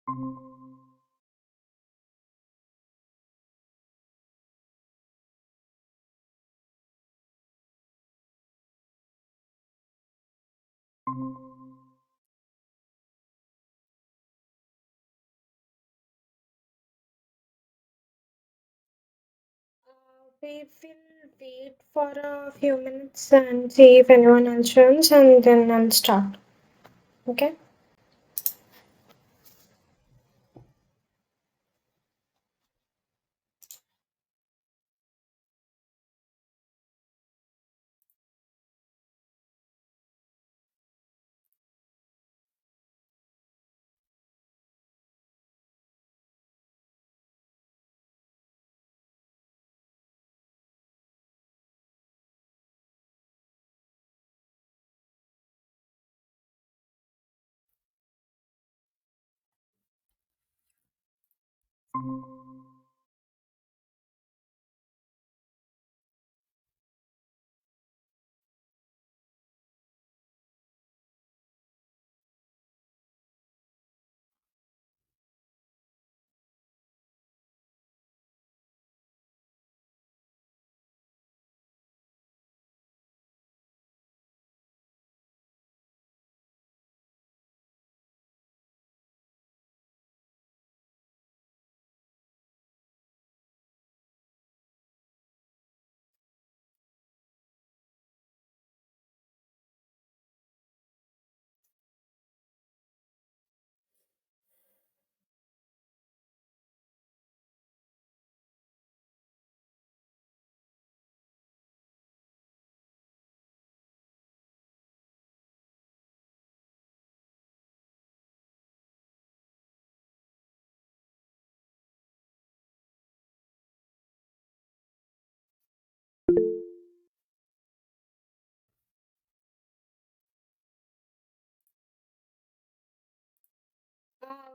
We will wait for a few minutes and see if anyone else joins, and then I'll start. Okay?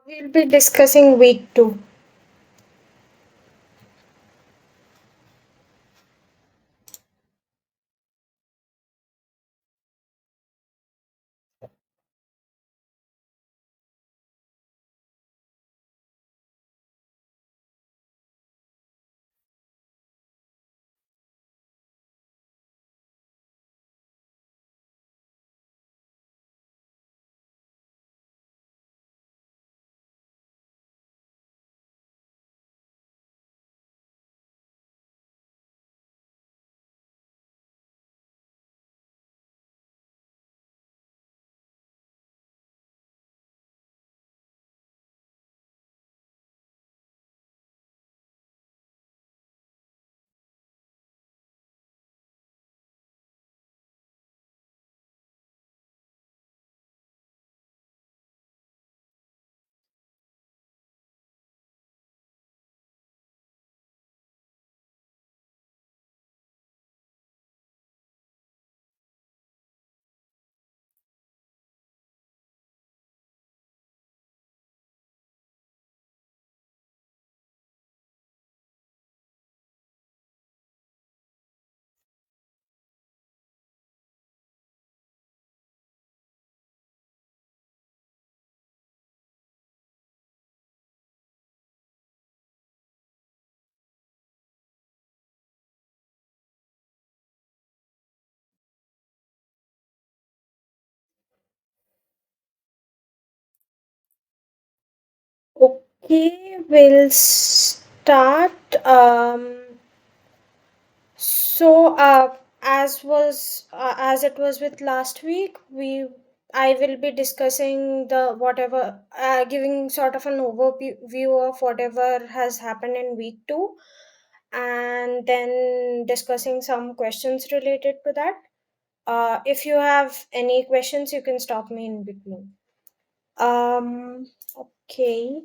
We'll be discussing week 2. Okay, we'll start. So, as it was with last week, I will be discussing the whatever, giving sort of an overview of whatever has happened in week 2, and then discussing some questions related to that. If you have any questions, you can stop me in between. Okay.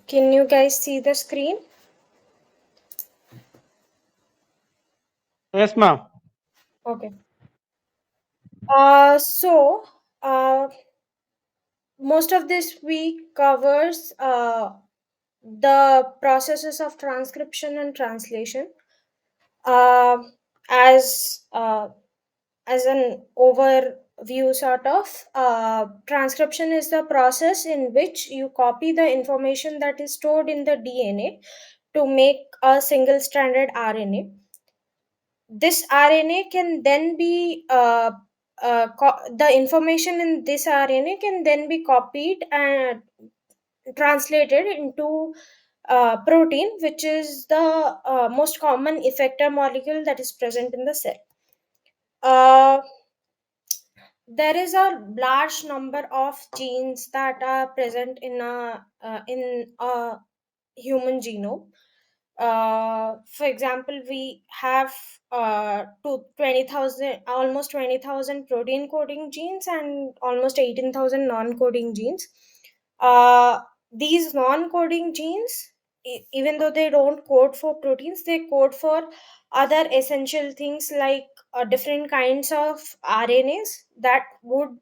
Can you guys see the screen? Yes, ma'am. Okay. So most of this week covers the processes of transcription and translation. Uh, as as an overview, sort of, transcription is the process in which you copy the information that is stored in the DNA to make a single stranded RNA. This RNA can then be the information in this RNA can then be copied and translated into protein, which is the most common effector molecule that is present in the cell. Uh, there is a large number of genes that are present in a human genome. For example, we have to 20,000, almost 20,000 protein coding genes and almost 18,000 non-coding genes. Uh, these non-coding genes, even though they don't code for proteins, they code for other essential things like different kinds of RNAs that would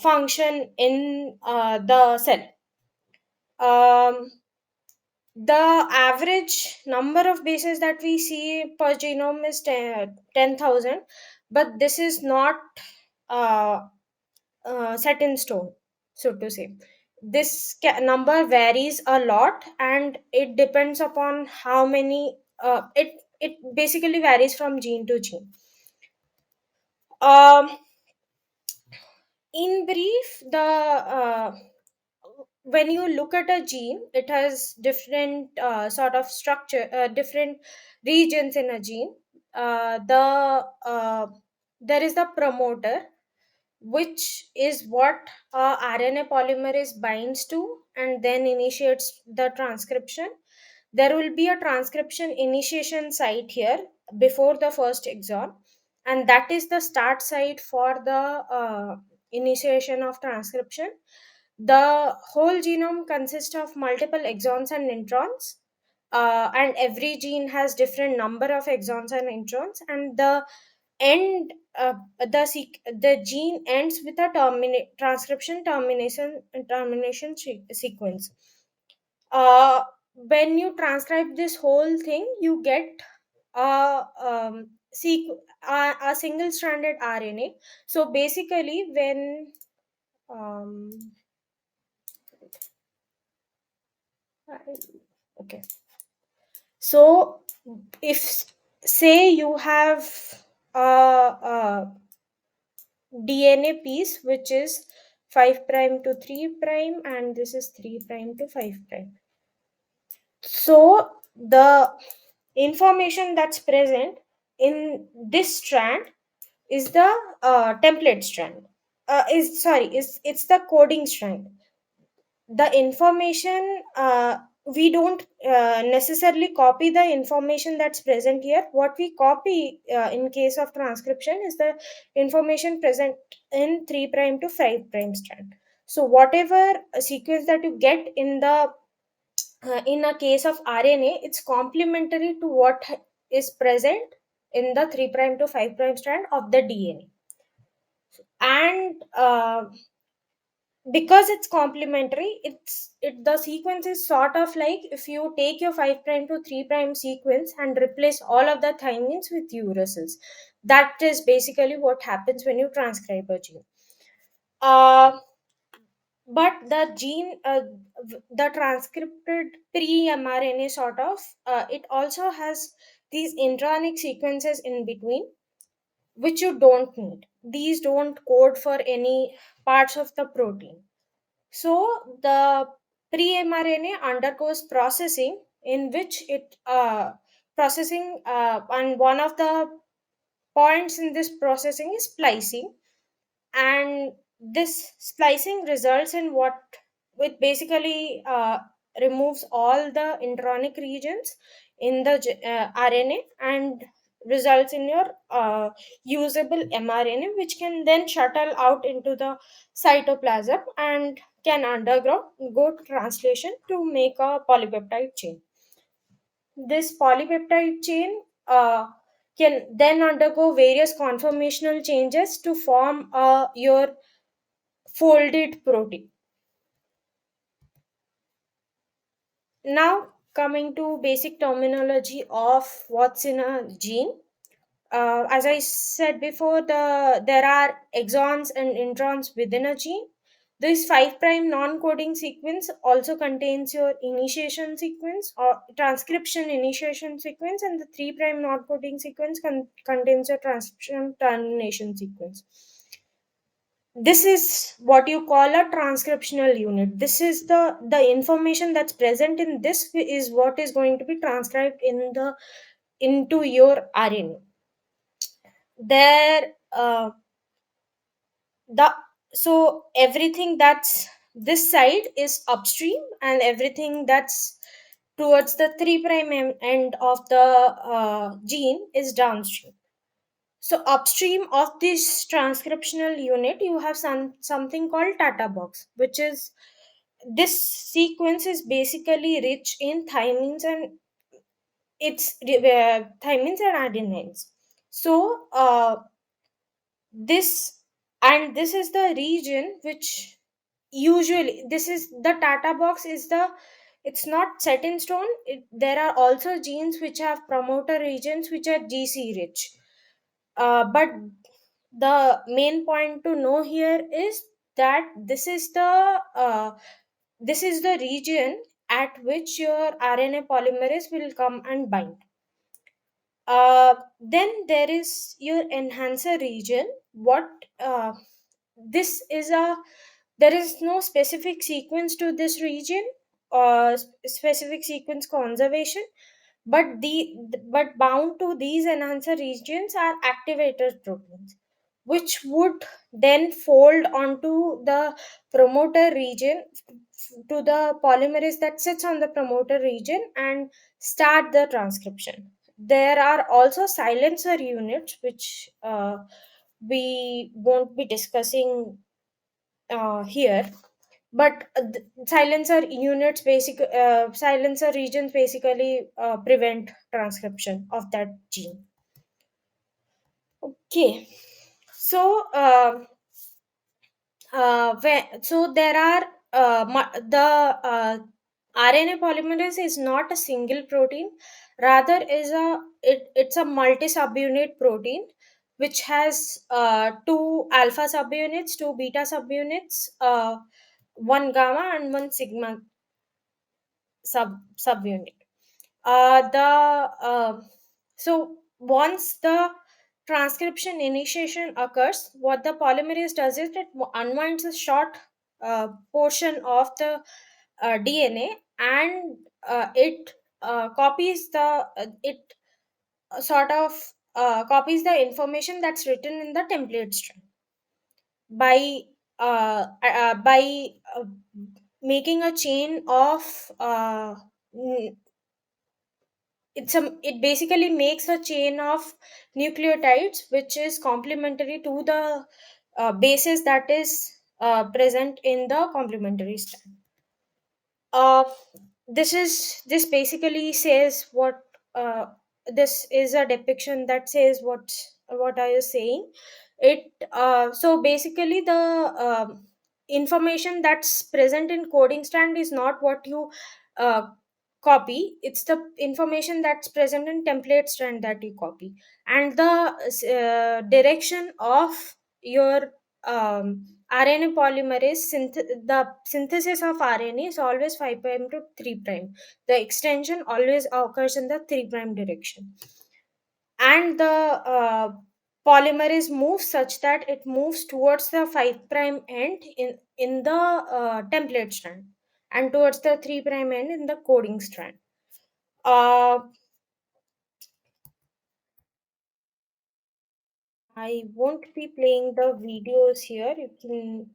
function in the cell. Um, the average number of bases that we see per genome is 10,000, but this is not uh, set in stone, so to say. This number varies a lot, and it depends upon how many. It basically varies from gene to gene. Um, in brief, the when you look at a gene, it has different sort of structure, different regions in a gene. There is the promoter, which is what RNA polymerase binds to and then initiates the transcription. There will be a transcription initiation site here before the first exon, and that is the start site for the initiation of transcription. The whole genome consists of multiple exons and introns, and every gene has different number of exons and introns, and the end the gene ends with a transcription termination sequence. When you transcribe this whole thing, you get a single stranded RNA. So basically, when um, okay, so if say you have a DNA piece which is 5 prime to 3 prime, and this is 3 prime to 5 prime. So the information that's present in this strand is the template strand. Is sorry, is it's the coding strand. The information, we don't necessarily copy the information that's present here. What we copy in case of transcription is the information present in 3 prime to 5 prime strand. So whatever sequence that you get in a case of RNA, it's complementary to what is present in the 3 prime to 5 prime strand of the DNA. And because it's complementary, the sequence is sort of like if you take your 5 prime to 3 prime sequence and replace all of the thymines with uracils. That is basically what happens when you transcribe a gene. uh, but the gene the transcripted pre-mRNA sort of, it also has these intronic sequences in between, which you don't need. These don't code for any parts of the protein. So the pre-mRNA undergoes processing, in which it processing and one of the points in this processing is splicing. And this splicing results in what, which basically removes all the intronic regions in the RNA, and results in your usable mRNA, which can then shuttle out into the cytoplasm and can undergo go translation to make a polypeptide chain. This polypeptide chain can then undergo various conformational changes to form your folded protein. Now, coming to basic terminology of what's in a gene. As I said before, there are exons and introns within a gene. This 5' non-coding sequence also contains your initiation sequence or transcription initiation sequence, and the 3' non-coding sequence contains your transcription termination sequence. This is what you call a transcriptional unit. This is the information that's present in this is what is going to be transcribed into your RNA. There the so everything that's this side is upstream, and everything that's towards the 3' end of the gene is downstream. So upstream of this transcriptional unit, you have something called Tata box, which is this sequence is basically rich in thymines and thymines and adenines. So this is the region which usually this is the Tata box is the it's not set in stone. There are also genes which have promoter regions which are GC rich. But the main point to know here is that this is the region at which your RNA polymerase will come and bind. Then there is your enhancer region. What this is a There is no specific sequence to this region or specific sequence conservation, but but bound to these enhancer regions are activator proteins, which would then fold onto the promoter region, to the polymerase that sits on the promoter region, and start the transcription. There are also silencer units, which we won't be discussing here, but silencer regions basically prevent transcription of that gene. Okay, so there are the RNA polymerase is not a single protein, rather it's a multi subunit protein which has two alpha subunits, two beta subunits, one gamma and one sigma subunit. The So once the transcription initiation occurs, what the polymerase does is it unwinds a short portion of the DNA, and it copies the it sort of copies the information that's written in the template string by by making a chain of it basically makes a chain of nucleotides which is complementary to the bases that is present in the complementary strand. uh, this basically says what this is a depiction that says what I was saying. It So basically the information that's present in coding strand is not what you uh, copy. It's the information that's present in template strand that you copy, and the direction of your RNA polymerase the synthesis of RNA is always 5' to 3'. The extension always occurs in the 3' direction, and the polymerase moves such that it moves towards the 5' end in the template strand, and towards the 3' end in the coding strand. uh, I won't be playing the videos here. You can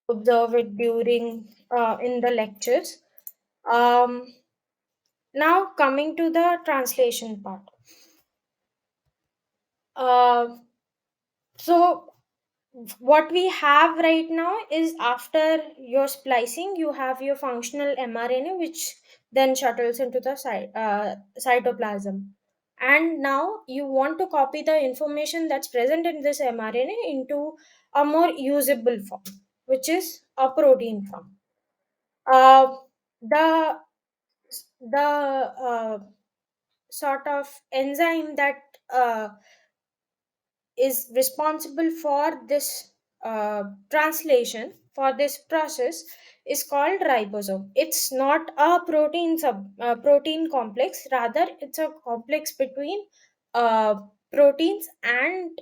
observe it during in the lectures. Um, Now coming to the translation part. Uh, so what we have right now is, after your splicing, you have your functional mRNA, which then shuttles into the cytoplasm. And now you want to copy the information that's present in this mRNA into a more usable form, which is a protein form. Uh, the the sort of enzyme that is responsible for this translation, for this process, is called ribosome. It's not a protein complex, rather it's a complex between uh, proteins and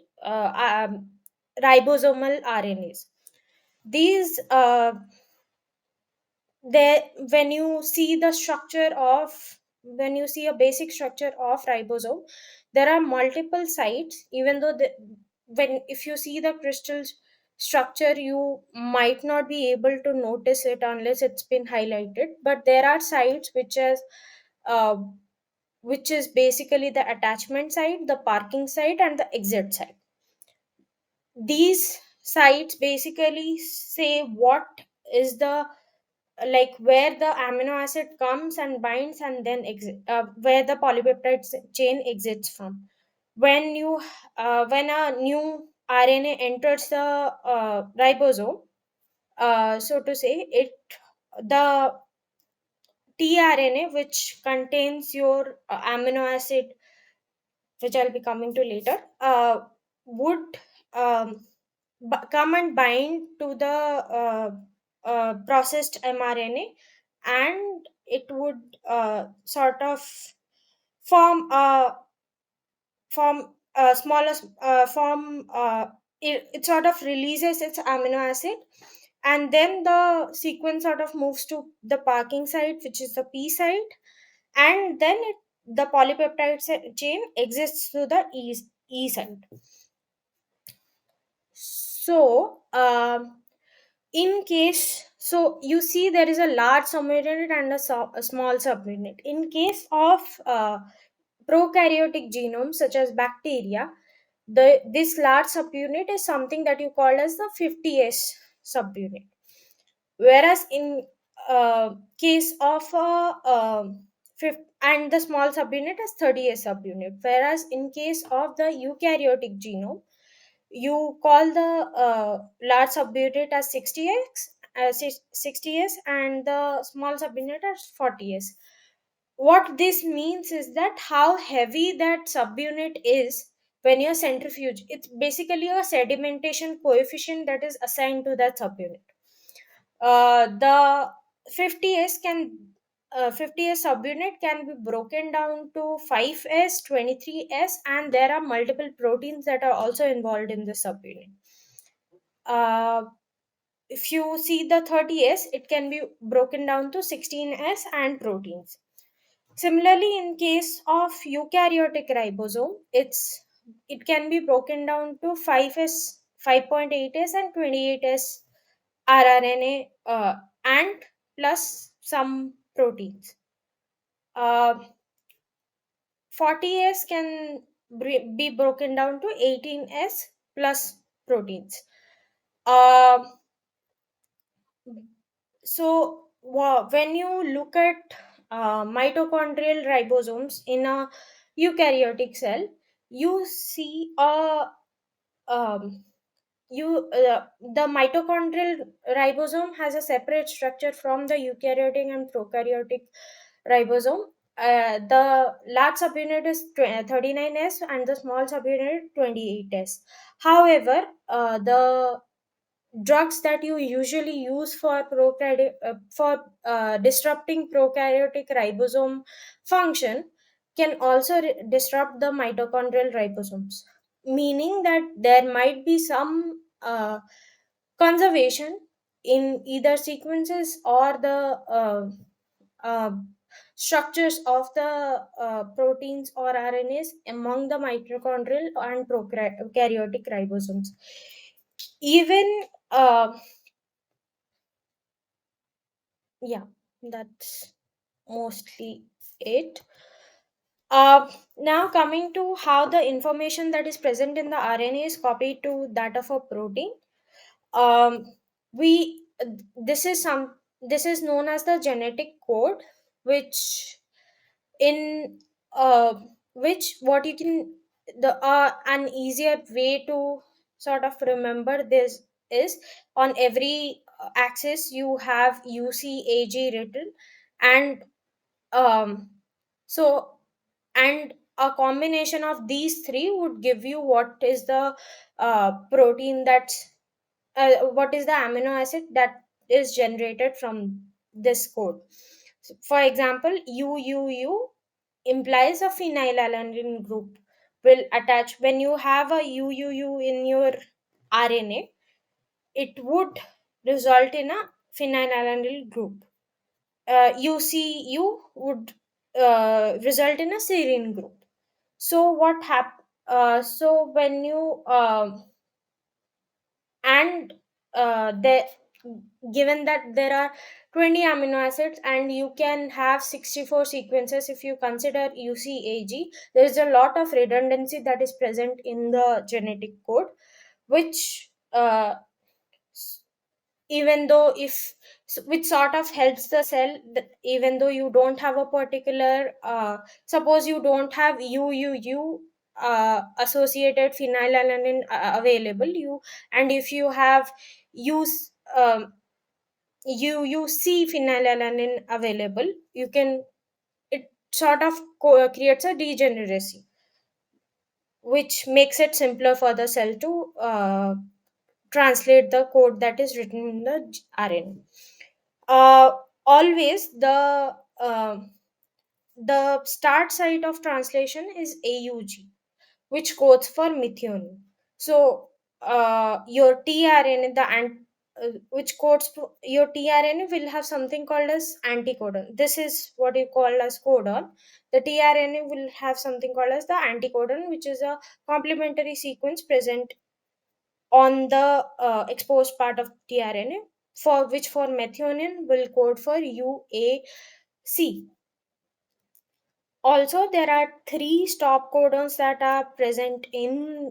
ribosomal RNAs. These there when you see the structure of when you see a basic structure of ribosome, there are multiple sites. Even though when if you see the crystal structure, you might not be able to notice it unless it's been highlighted, but there are sites uh, which is basically the attachment site, the parking site, and the exit site. These sites basically say what is the like where the amino acid comes and binds and then where the polypeptide chain exits from. When a new RNA enters the ribosome, so to say, it the tRNA, which contains your amino acid, which I'll be coming to later, would come and bind to the processed mRNA, and it would sort of form a form a smaller form. It sort of releases its amino acid, and then the sequence sort of moves to the parking site, which is the P site, and then the polypeptide chain exists to the E side. So, in case, so you see there is a large subunit and a small subunit. In case of prokaryotic genomes such as bacteria, this large subunit is something that you call as the 50S subunit. Whereas in case of and the small subunit is 30S subunit. Whereas in case of the eukaryotic genome, you call the large subunit as 60s and the small subunit as 40s. What this means is that how heavy that subunit is when you centrifuge. It's basically a sedimentation coefficient that is assigned to that subunit. The 50s can 50s subunit can be broken down to 5s, 23s, and there are multiple proteins that are also involved in this subunit. uh, if you see the 30s, it can be broken down to 16s and proteins. Similarly, in case of eukaryotic ribosome, it can be broken down to 5s, 5.8s, and 28s rRNA, and plus some proteins. Uh, 40s can be broken down to 18s plus proteins. Uh, when you look at mitochondrial ribosomes in a eukaryotic cell, you see a um, you the mitochondrial ribosome has a separate structure from the eukaryotic and prokaryotic ribosome. The large subunit is 39s and the small subunit 28s. However, the drugs that you usually use for disrupting prokaryotic ribosome function can also disrupt the mitochondrial ribosomes, meaning that there might be some conservation in either sequences or the uh, structures of the proteins or RNAs among the mitochondrial and prokaryotic ribosomes. Even yeah, that's mostly it. Now coming to how the information that is present in the RNA is copied to that of a protein. um, we this is some this is known as the genetic code, which in which what you can the an easier way to sort of remember this is, on every axis you have UCAG written, And um so and a combination of these three would give you what is the protein that's what is the amino acid that is generated from this code. So, for example, UUU implies a phenylalanine group will attach when you have a UUU in your RNA. It would result in a phenylalanine group. UCU would result in a serine group. So what so when you and the given that there are 20 amino acids and you can have 64 sequences if you consider UCAG, there is a lot of redundancy that is present in the genetic code, which even though if which sort of helps the cell that even though you don't have a particular suppose you don't have UUU associated phenylalanine available, you and if you have use UUC phenylalanine available, you can it sort of creates a degeneracy, which makes it simpler for the cell to translate the code that is written in the RNA. Always the start site of translation is AUG, which codes for methionine. So your tRNA, which codes your tRNA will have something called as anticodon. This is what you call as codon. The tRNA will have something called as the anticodon, which is a complementary sequence present on the exposed part of tRNA, for which for methionine will code for UAC. Also, there are three stop codons that are present in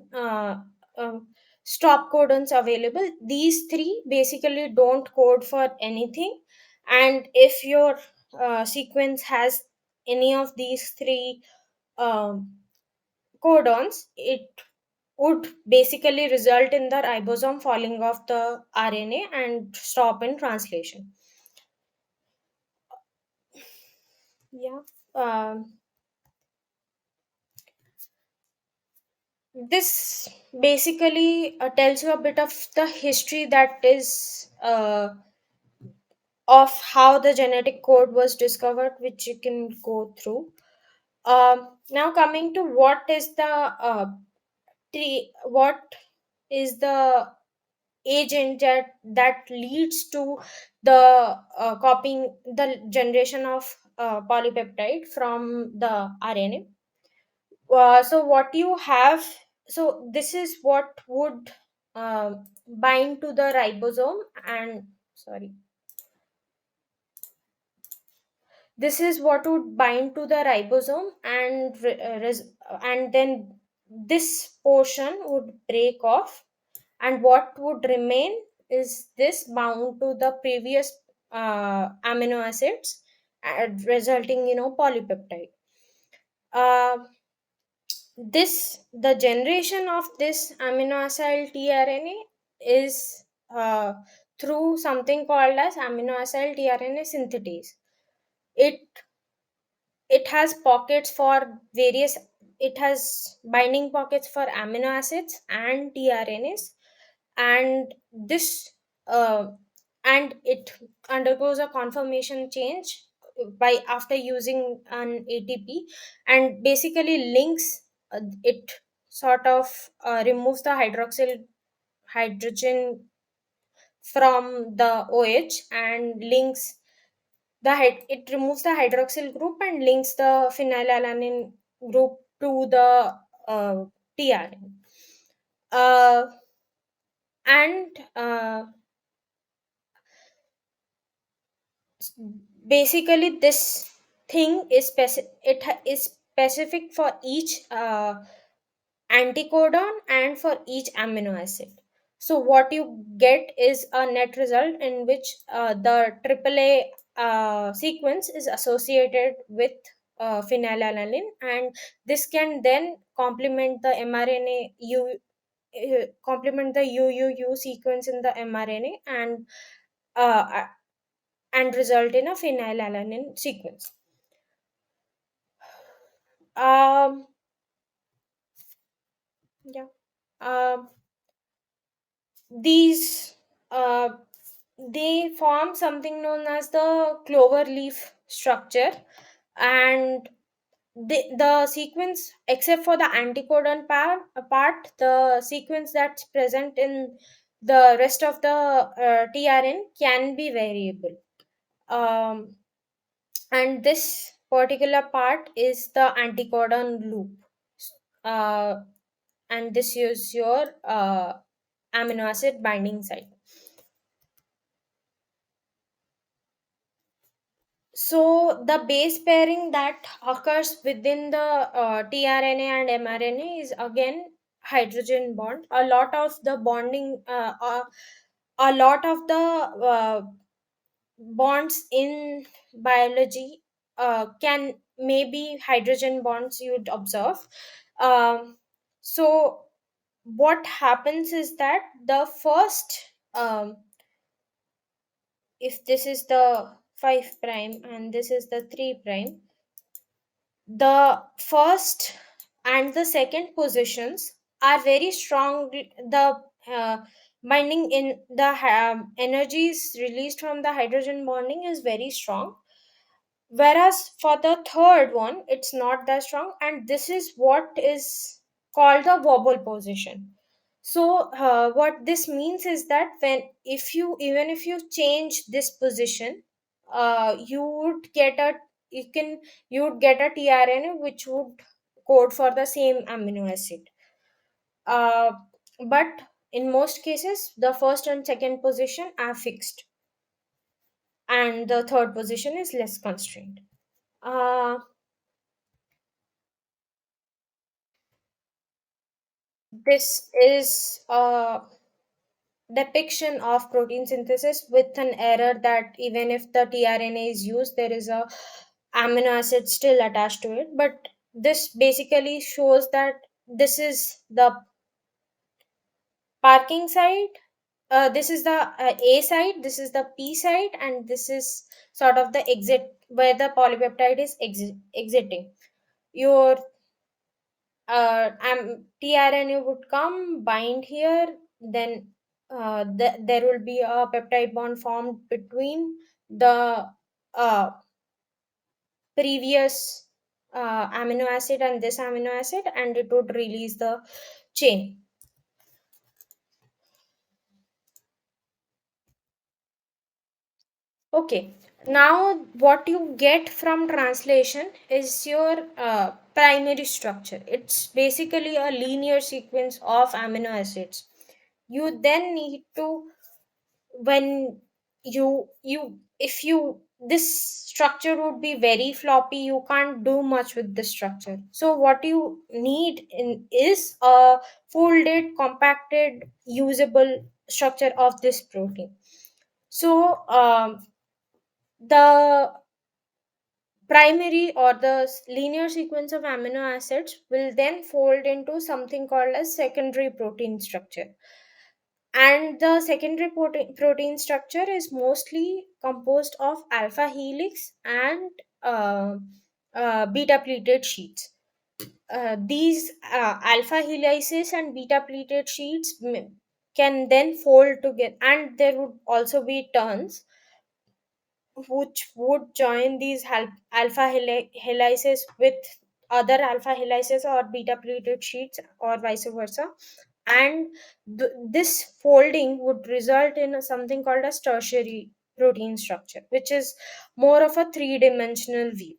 stop codons available. These three basically don't code for anything, and if your sequence has any of these three um, codons, it would basically result in the ribosome falling off the RNA and stop in translation. Yeah. Um, this basically tells you a bit of the history that is of how the genetic code was discovered, which you can go through. Now, coming to what is the agent that leads to the copying the generation of polypeptide from the RNA. So what you have, so this is what would bind to the ribosome and sorry, this is what would bind to the ribosome and then this portion would break off, and what would remain is this bound to the previous amino acids, resulting polypeptide. uh, the generation of this amino acid tRNA is uh, through something called as amino acid tRNA synthetase. It it has pockets for various it has binding pockets for amino acids and tRNAs, and this uh, and it undergoes a conformation change by after using an ATP, and basically links it sort of removes the hydroxyl hydrogen from the OH and links it removes the hydroxyl group and links the phenylalanine group to the tRNA. Uh, and basically this thing is is specific for each anticodon and for each amino acid. So what you get is a net result in which the AAA sequence is associated with phenylalanine, and this can then complement the complement the UUU sequence in the mRNA, and uh, and result in a phenylalanine sequence. Um, yeah. Um, these uh, they form something known as the clover leaf structure, and the sequence, except for the anticodon part, the sequence that's present in the rest of the trn can be variable. um, and this particular part is the anticodon loop, uh, and this is your amino acid binding site. So the base pairing that occurs within the tRNA and mRNA is again hydrogen bond. A lot of the bonding, a lot of the bonds in biology can maybe hydrogen bonds you'd observe. Um, so what happens is that the first, if this is the 5 prime and this is the 3 prime, the first and the second positions are very strong. The binding in the energies released from the hydrogen bonding is very strong, whereas for the third one it's not that strong, and this is what is called the wobble position. So what this means is that when, if you, even if you change this position, you would get a, you can, you would get a trna which would code for the same amino acid. uh, but in most cases the first and second position are fixed, and the third position is less constrained. uh, this is a depiction of protein synthesis with an error that even if the tRNA is used, there is a amino acid still attached to it. But this basically shows that this is the parking site. This is the A site, this is the P site, and this is sort of the exit where the polypeptide is exiting. Your tRNA would come, bind here, then there will be a peptide bond formed between the uh, previous amino acid and this amino acid, and it would release the chain. Okay, now what you get from translation is your primary structure. It's basically a linear sequence of amino acids. You then need to, when you if you, this structure would be very floppy, you can't do much with this structure. So what you need in is a folded, compacted, usable structure of this protein. So the primary or the linear sequence of amino acids will then fold into something called as secondary protein structure, and the secondary protein structure is mostly composed of alpha helix and beta pleated sheets. These alpha helices and beta pleated sheets can then fold together, and there would also be turns which would join these alpha helices with other alpha helices or beta pleated sheets or vice versa, and this folding would result in something called as tertiary protein structure, which is more of a three-dimensional view.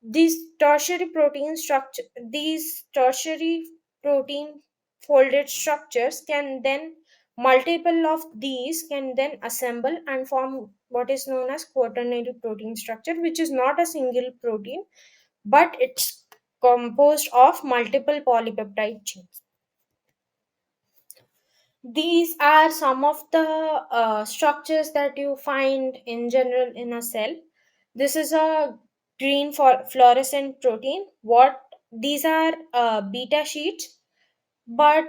These tertiary protein structure, these tertiary protein folded structures can then, multiple of these can then assemble and form what is known as quaternary protein structure, which is not a single protein, but it's composed of multiple polypeptide chains. These are some of the structures that you find in general in a cell. This is a green fluorescent protein. What these are beta sheets, but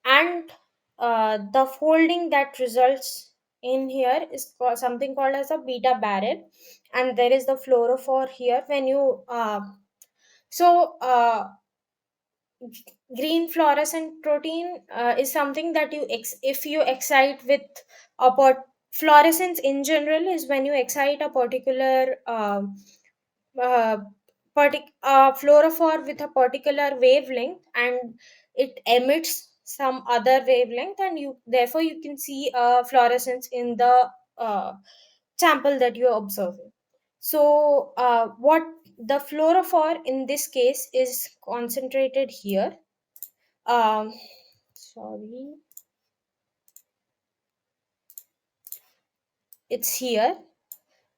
and the folding that results. in here is something called as a beta barrel, and there is the fluorophore here. When you so green fluorescent protein is something that if you excite with a fluorescence in general is when you excite a particular uh, fluorophore with a particular wavelength, and it emits some other wavelength, and you therefore you can see a fluorescence in the uh, sample that you're observing. So what the fluorophore in this case is concentrated here. um Sorry, it's here.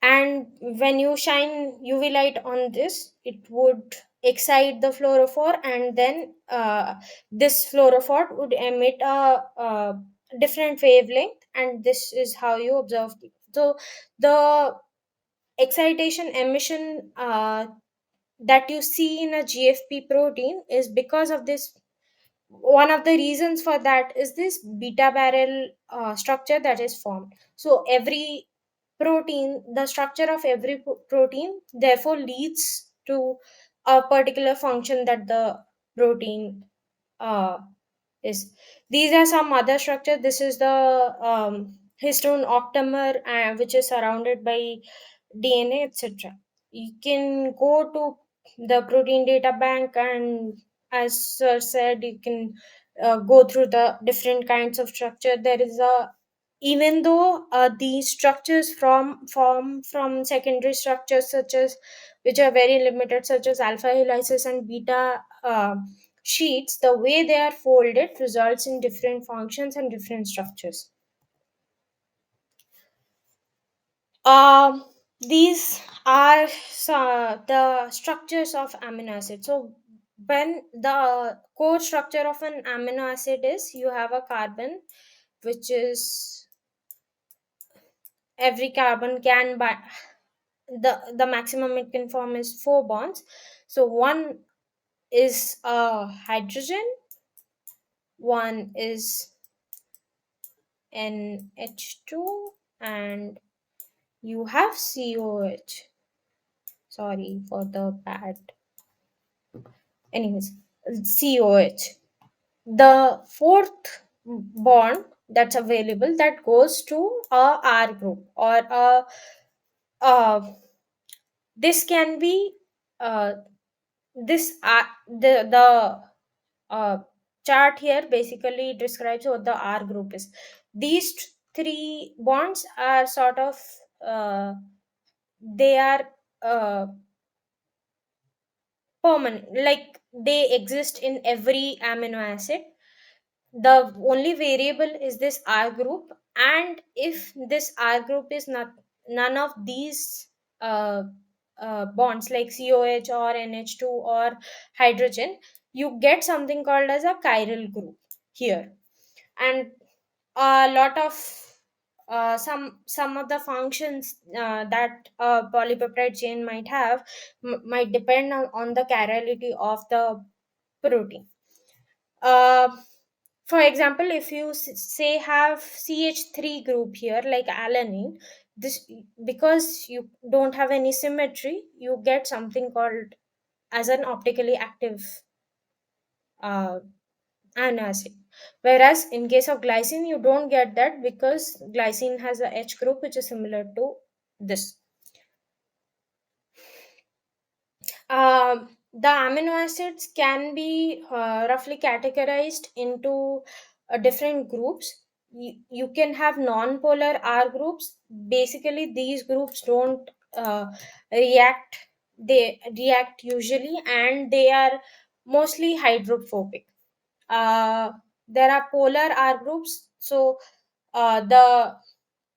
And when you shine UV light on this, it would excite the fluorophore, and then this fluorophore would emit a different wavelength, and this is how you observe it. So the excitation emission that you see in a GFP protein is because of this. One of the reasons for that is this beta barrel structure that is formed. So every protein, the structure of every protein therefore leads to a particular function that the protein uh, is. These are some other structure. This is the histone octamer, which is surrounded by DNA, etc. You can go to the protein data bank, and as sir said, you can go through the different kinds of structure. There is a, even though these structures form from secondary structures such as, which are very limited, such as alpha helices and beta sheets, the way they are folded results in different functions and different structures. Um, these are the structures of amino acid. So when the core structure of an amino acid is, you have a carbon, which is, every carbon can by the maximum it can form is four bonds. So one is hydrogen, one is NH2, and you have COH. Sorry for the bad. Anyways, COH. The fourth bond that's available, that goes to a R group, or a this can be uh, this the uh, chart here basically describes what the R group is. These three bonds are sort of they are uh, permanent, like they exist in every amino acid. The only variable is this R group, and if this R group is not none of these uh, bonds like COH or NH2 or hydrogen, you get something called as a chiral group here. And a lot of some of the functions that a polypeptide chain might have might depend on the chirality of the protein. uh, for example, if you say have CH3 group here like alanine, this, because you don't have any symmetry, you get something called as an optically active uh, amino acid. Whereas in case of glycine, you don't get that because glycine has a H group which is similar to this. The amino acids can be roughly categorized into different groups. You can have non-polar R groups. Basically, these groups don't uh, react. They react usually, and they are mostly hydrophobic. There are polar R groups. So the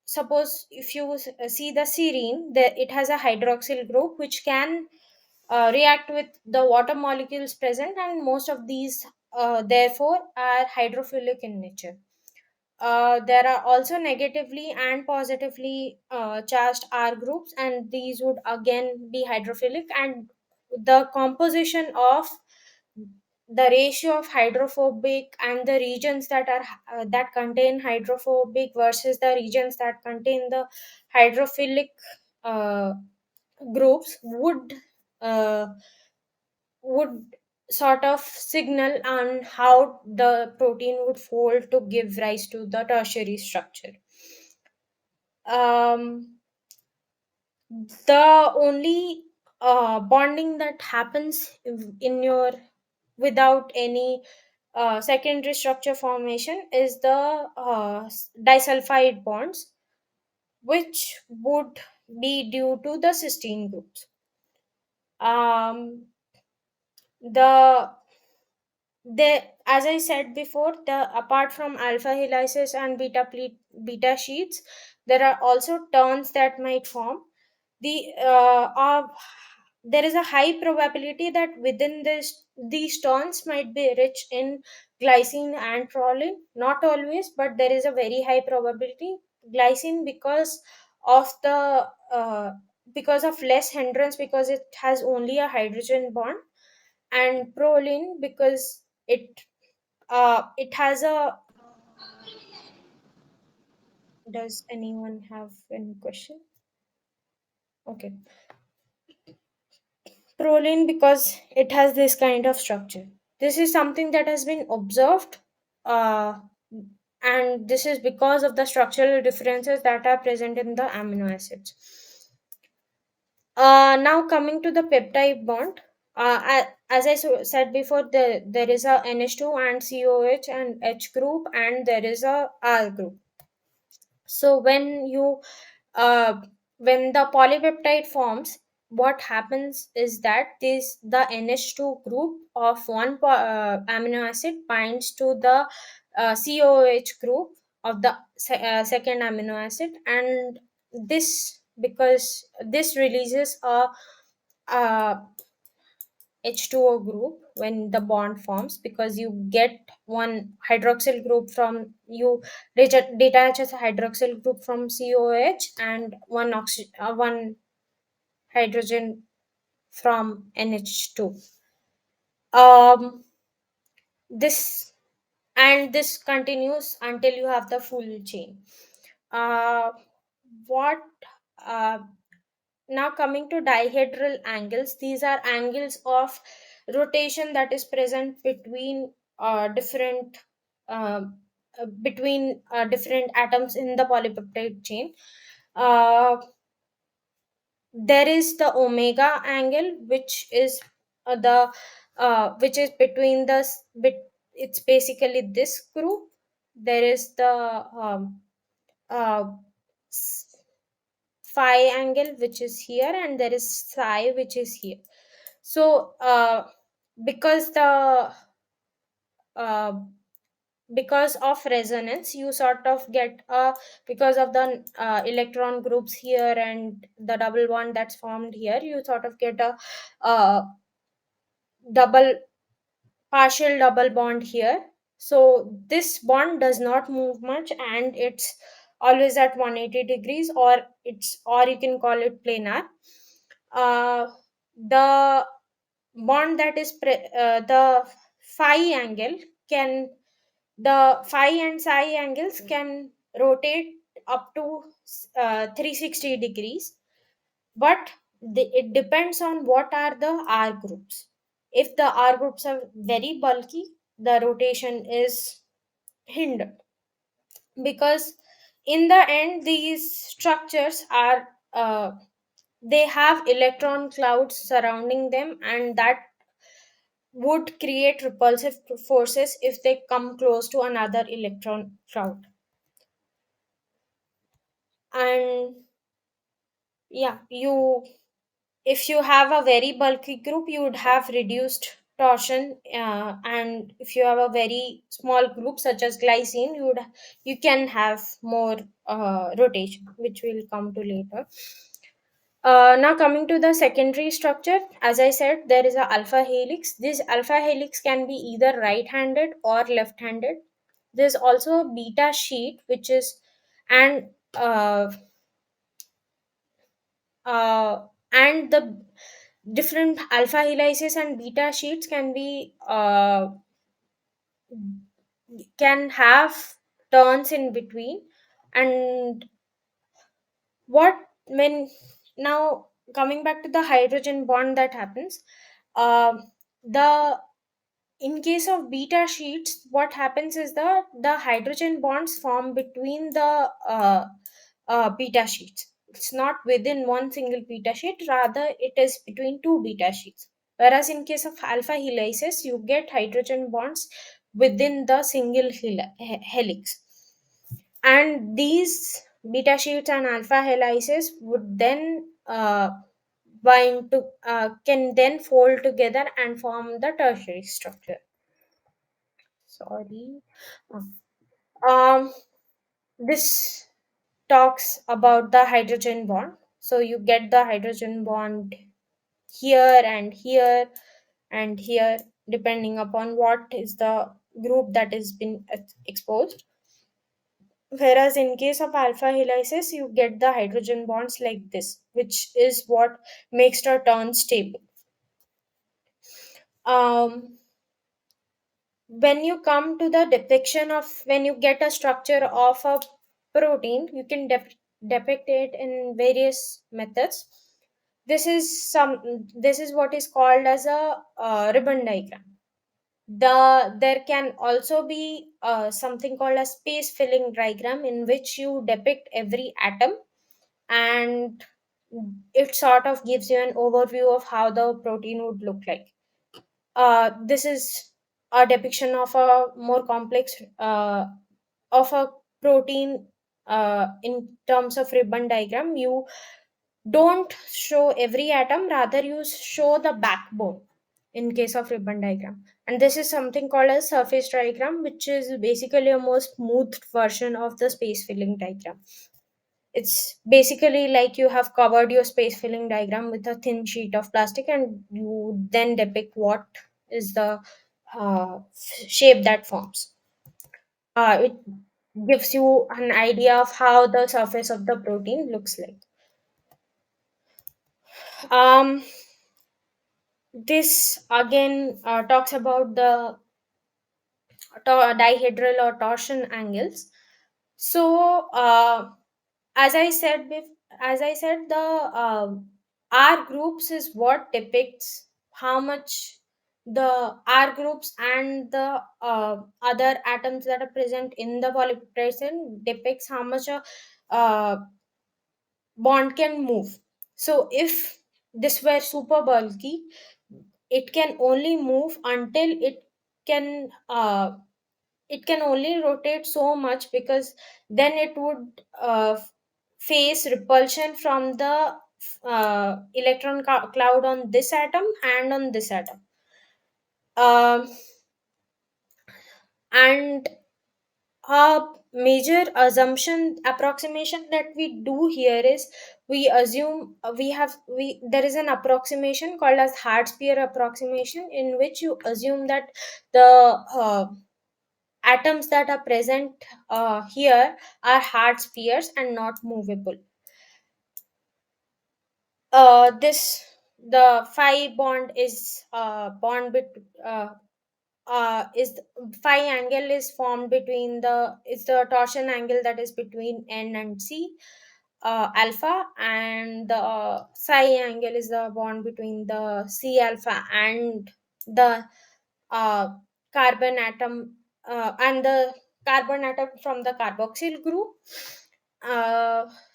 suppose if you see the serine, it has a hydroxyl group which can react with the water molecules present, and most of these therefore are hydrophilic in nature. There are also negatively and positively charged R groups, and these would again be hydrophilic, and the composition of the ratio of hydrophobic and the regions that are that contain hydrophobic versus the regions that contain the hydrophilic uh, groups uh, would sort of signal on how the protein would fold to give rise to the tertiary structure. um, the only bonding that happens in your without any secondary structure formation is the disulfide bonds, which would be due to the cysteine groups. um, the as I said before, the apart from alpha helices and beta sheets, there are also turns that might form. There is a high probability that within this these turns might be rich in glycine and proline. Not always, but there is a very high probability. Glycine of the because of less hindrance, because it has only a hydrogen bond, and proline because it has a. Does anyone have any question? Okay. Proline because it has this kind of structure. This is something that has been observed, uh, and this is because of the structural differences that are present in the amino acids. Now coming to the peptide bond, as I said before, there is a NH2 and COH and H group, and there is a R group. So uh, when the polypeptide forms, what happens is that this the NH2 group of one amino acid binds to the COH group of the second amino acid, and this because this releases a H2O group when the bond forms, because you get one hydroxyl group from you detaches a hydroxyl group from COH and one hydrogen from NH2. Um, this this continues until you have the full chain. Uh, what uh, Now coming to dihedral angles, these are angles of rotation that is present different between different atoms in the polypeptide chain. Uh, there is the omega angle, which is the which is between it's basically this group. There is the uh, s- phi angle, which is here, and there is psi, which is here. So because the uh, because of resonance, you sort of get because of the electron groups here and the double bond that's formed here, you sort of get a uh, double partial double bond here. So this bond does not move much, and it's always at 180 degrees, or you can call it planar. uh, the bond that is the phi angle can the phi and psi angles can rotate up to 360 degrees, but it depends on what are the R groups. If the R groups are very bulky, the rotation is hindered, because in the end these structures are they have electron clouds surrounding them, and that would create repulsive forces if they come close to another electron cloud. And yeah, you if you have a very bulky group, you would have reduced torsion, and if you have a very small group such as glycine, you can have more rotation, which we'll come to later. Now coming to the secondary structure, as I said, there is a alpha helix. This alpha helix can be either right-handed or left-handed. There's also a beta sheet, which is and uh, uh, and the different alpha helices and beta sheets can have turns in between. And what when now coming back to the hydrogen bond that happens, the in case of beta sheets, what happens is the hydrogen bonds form between the beta sheets. It's not within one single beta sheet, rather it is between two beta sheets. Whereas in case of alpha helices, you get hydrogen bonds within the single helix. And these beta sheets and alpha helices would then bind to can then fold together and form the tertiary structure. Sorry. um this talks about the hydrogen bond. So you get the hydrogen bond here and here and here, depending upon what is the group that is been exposed. Whereas in case of alpha helices, you get the hydrogen bonds like this, which is what makes the turn stable. Um, when you come to the depiction of when you get a structure of a protein, you can depict it in various methods. This is what is called as a ribbon diagram. There can also be something called a space filling diagram, in which you depict every atom, and it sort of gives you an overview of how the protein would look like. This is a depiction of a more complex of a protein. In terms of ribbon diagram, you don't show every atom, rather you show the backbone in case of ribbon diagram. And this is something called as surface diagram, which is basically a more smoothed version of the space filling diagram. It's basically like you have covered your space filling diagram with a thin sheet of plastic, and you then depict what is the shape that forms. It gives you an idea of how the surface of the protein looks like. um this again talks about the dihedral or torsion angles. So as I said as I said, the R groups is what depicts how much the R groups and the other atoms that are present in the polypeptide depicts how much a uh, bond can move. So if this were super bulky, it can only move until can uh, it can only rotate so much, because then it would face repulsion from the cloud on this atom and on this atom. um, and a major assumption approximation that we do here is, we assume we there is an approximation called as hard sphere approximation, in which you assume that the atoms that are present here are hard spheres and not movable. This the phi bond is bond is phi angle is formed between the is the torsion angle that is between N and C alpha, and the psi angle is the bond between the C alpha and the uh, carbon atom and the carbon atom from the carboxyl group.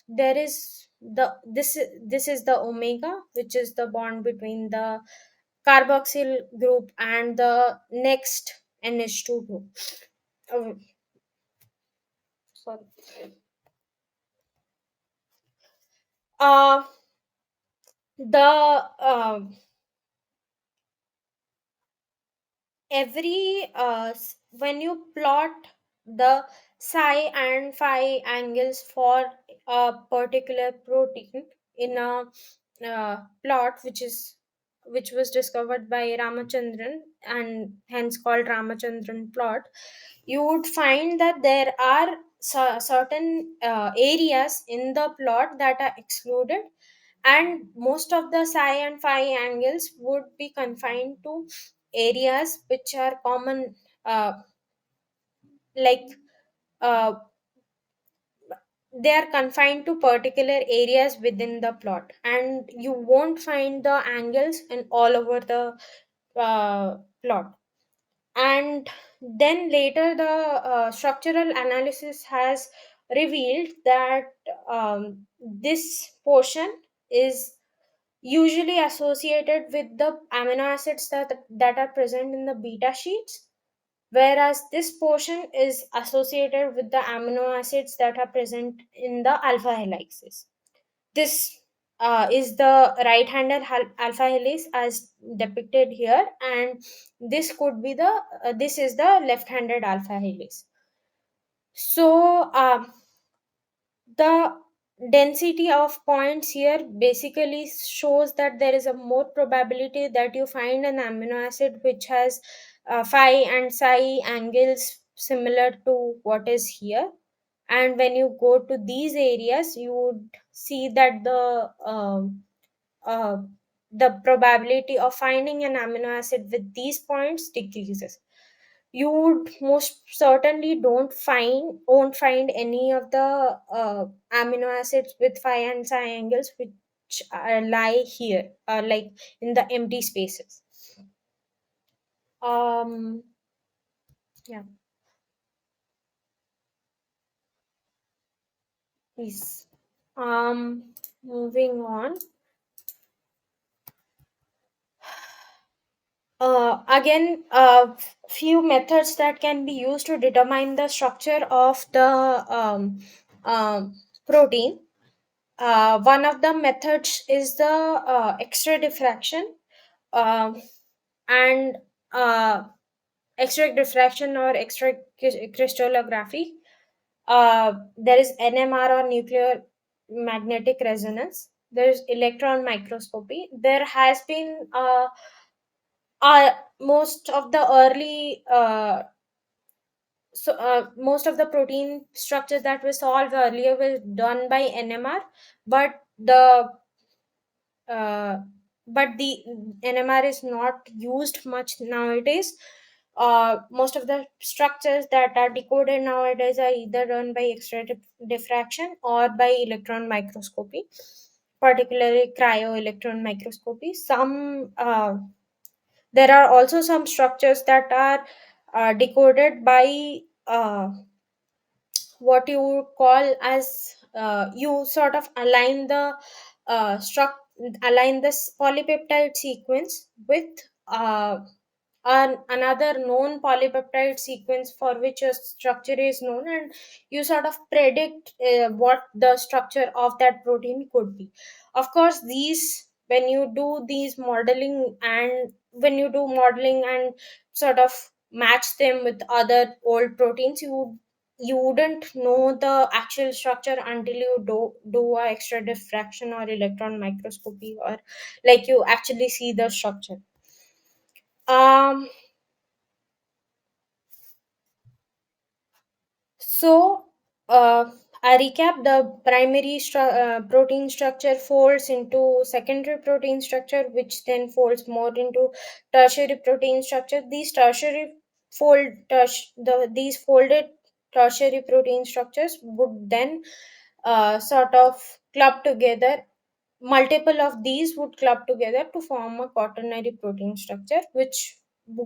There is the this is the omega, which is the bond between the carboxyl group and the next NH2 group. Oh, sorry. Uh, the when you plot the psi and phi angles for a particular protein in a plot, which was discovered by Ramachandran and hence called Ramachandran plot, you would find that there are certain areas in the plot that are excluded, and most of the psi and phi angles would be confined to areas which are common, like uh, they are confined to particular areas within the plot, and you won't find the angles in all over the plot. And then later the structural analysis has revealed that this portion is usually associated with the amino acids that are present in the beta sheets, whereas this portion is associated with the amino acids that are present in the alpha helices. This is the right-handed alpha helix as depicted here, and this could be the this is the left-handed alpha helix. So the density of points here basically shows that there is a more probability that you find an amino acid which has phi and psi angles similar to what is here. And when you go to these areas, you would see that uh, the probability of finding an amino acid with these points decreases. You would most certainly don't find won't find any of the amino acids with phi and psi angles which lie here, like in the empty spaces. um yeah, please. Moving on. Again, few methods that can be used to determine the structure of the protein. One of the methods is the X-ray diffraction, um, and uh, X-ray diffraction or X-ray crystallography. There is NMR or nuclear magnetic resonance. There is electron microscopy. There has been most of the early most of the protein structures that were solved earlier were done by NMR, but uh, the NMR is not used much nowadays. Most of the structures that are decoded nowadays are either done by X-ray diffraction or by electron microscopy, particularly cryo-electron microscopy. There are also some structures that are decoded by what you would call as you sort of align the align this polypeptide sequence with another known polypeptide sequence for which a structure is known, and you sort of predict what the structure of that protein could be. Of course, these when you do these modeling and when you do modeling and sort of match them with other old proteins, you wouldn't know the actual structure until you do a extra diffraction or electron microscopy, or like you actually see the structure. um So, I recap: the primary protein structure folds into secondary protein structure, which then folds more into tertiary protein structure. These tertiary these folded tertiary protein structures would then sort of club together. Multiple of these would club together to form a quaternary protein structure, which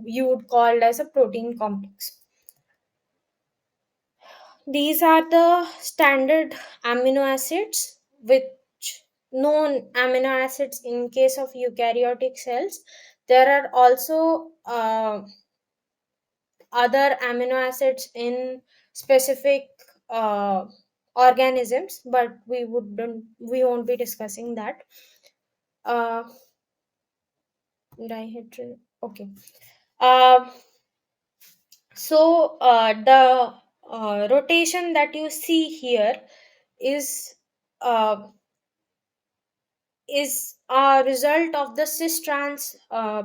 you would call as a protein complex. These are the standard amino acids, which known amino acids in case of eukaryotic cells. There are also other amino acids in specific uh, organisms, but we won't be discussing that. Uh, Dihydral. Okay. Um the rotation that you see here is uh, a result of the cis trans uh,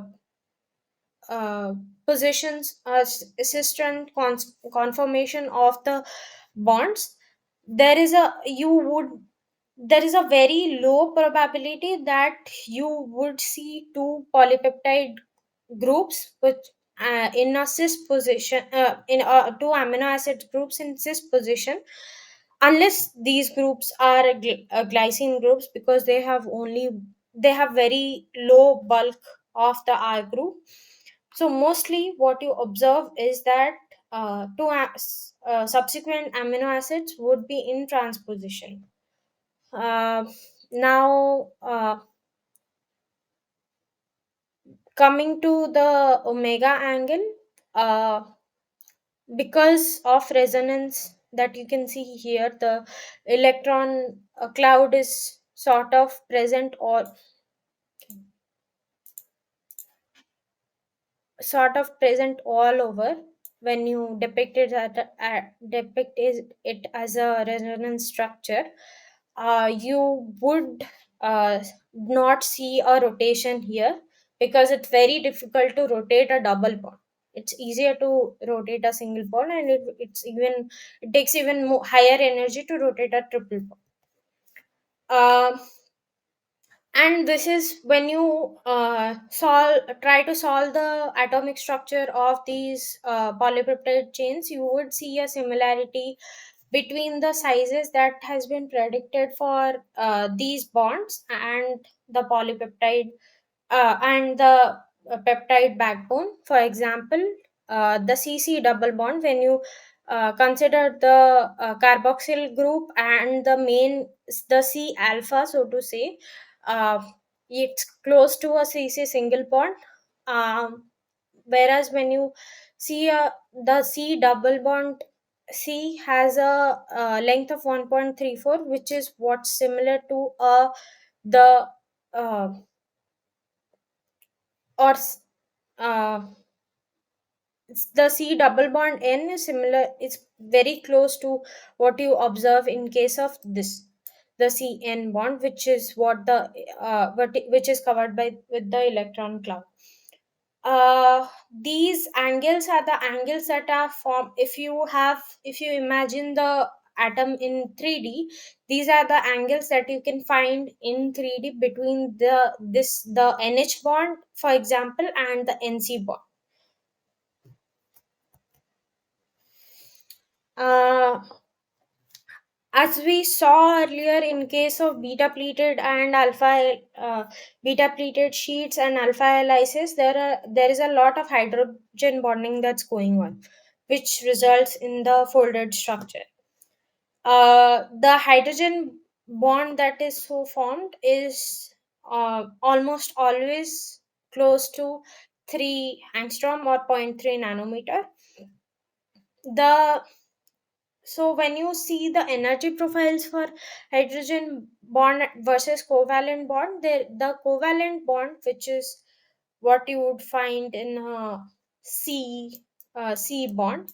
positions, cis trans conformation of the bonds. There is a you would there is a very low probability that you would see two polypeptide groups which in a cis position, in two amino acid groups in cis position, unless these groups are glycine groups, because they have very low bulk of the R group. So mostly what you observe is that subsequent amino acids would be in transposition. uh, Now, coming to the omega angle, uh, because of resonance that you can see here, the electron cloud is sort of present all over when you depict it as a resonance structure. You would not see a rotation here, because it's very difficult to rotate a double bond. It's easier to rotate a single bond, and it takes even more, higher energy to rotate a triple bond. Uh, and this is when you try to solve the atomic structure of these polypeptide chains, you would see a similarity between the sizes that has been predicted for these bonds and the polypeptide and the peptide backbone. For example, the CC double bond, when you consider the carboxyl group and the C alpha, so to say, uh, it's close to a CC single bond. Whereas when you see the C double bond, C has a length of 1.34, which is what's similar to the uh, or s- uh, the C double bond N is similar. It's very close to what you observe in case of this, the CN bond, which is which is covered by with the electron cloud. These angles are the angles that are formed if you imagine the atom in 3D. These are the angles that you can find in 3D between the NH bond, for example, and the NC bond. uh, as we saw earlier, in case of beta pleated sheets and alpha helices, there is a lot of hydrogen bonding that's going on, which results in the folded structure. The hydrogen bond that is so formed is almost always close to 3 angstrom or zero point 0.3 nanometer. The So when you see the energy profiles for hydrogen bond versus covalent bond, the covalent bond, which is what you would find in a C bond,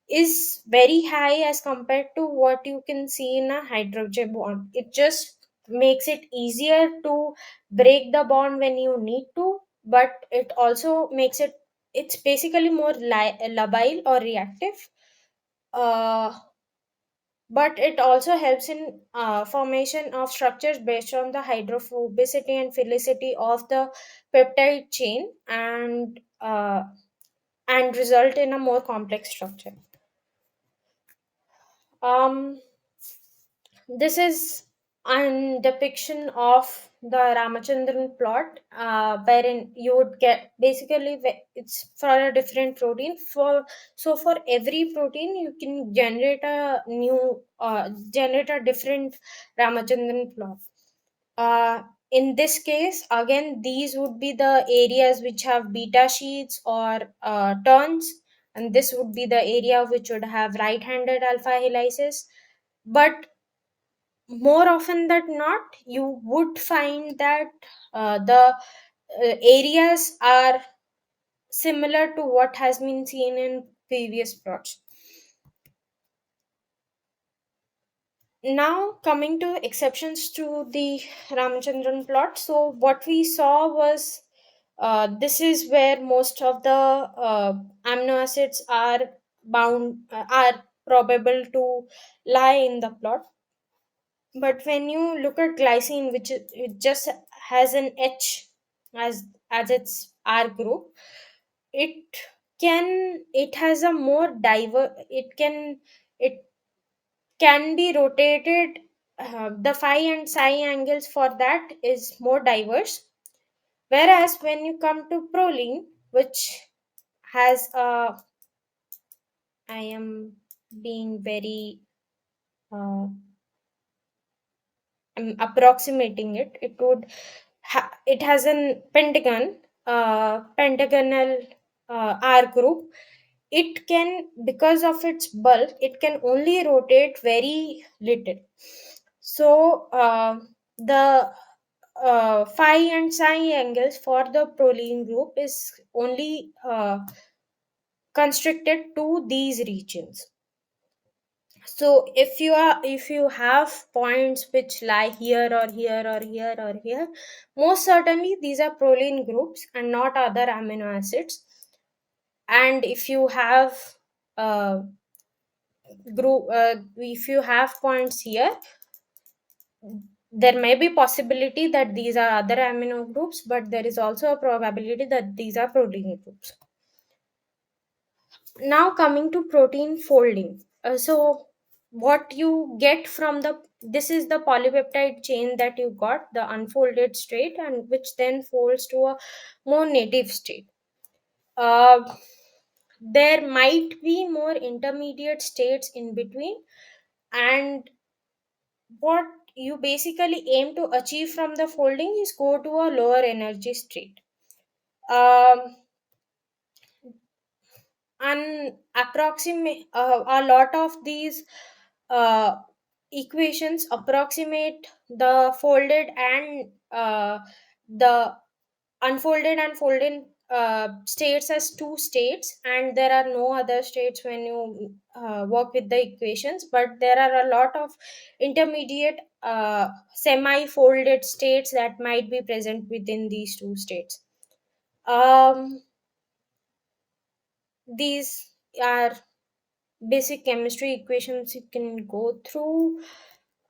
is very high as compared to what you can see in a hydrogen bond. It just makes it easier to break the bond when you need to, but it also makes it's basically more labile or reactive. Uh, but it also helps in formation of structures based on the hydrophobicity and philicity of the peptide chain, and result in a more complex structure. um this is a depiction of the Ramachandran plot, wherein you would get basically it's for a different protein. For every protein, you can generate a different Ramachandran plot. In this case, again, these would be the areas which have beta sheets or turns, and this would be the area which would have right-handed alpha helices. But more often than not, you would find that the areas are similar to what has been seen in previous plots. Now, coming to exceptions to the Ramachandran plot. So, what we saw was this is where most of the amino acids are probable to lie in the plot. But when you look at glycine, which it just has an H as its R group, it it has a more it can be rotated. The phi and psi angles for that is more diverse. Whereas when you come to proline, which has a, I am being very uh, I'm approximating it. It has an pentagonal R group. It can, because of its bulk, it can only rotate very little. So the phi and psi angles for the proline group is only constricted to these regions. So if you have points which lie here or here or here or here, most certainly these are proline groups and not other amino acids. And if you have if you have points here, there may be possibility that these are other amino groups, but there is also a probability that these are protein groups. Now coming to protein folding. So what you get from the, this is the polypeptide chain that you got, the unfolded state, and which then folds to a more native state. uh, there might be more intermediate states in between, and what you basically aim to achieve from the folding is go to a lower energy state. um, and approximate a lot of these uh, equations approximate the folded and the unfolded and folded states as two states, and there are no other states when you work with the equations, but there are a lot of intermediate semi folded states that might be present within these two states. um, these are basic chemistry equations you can go through.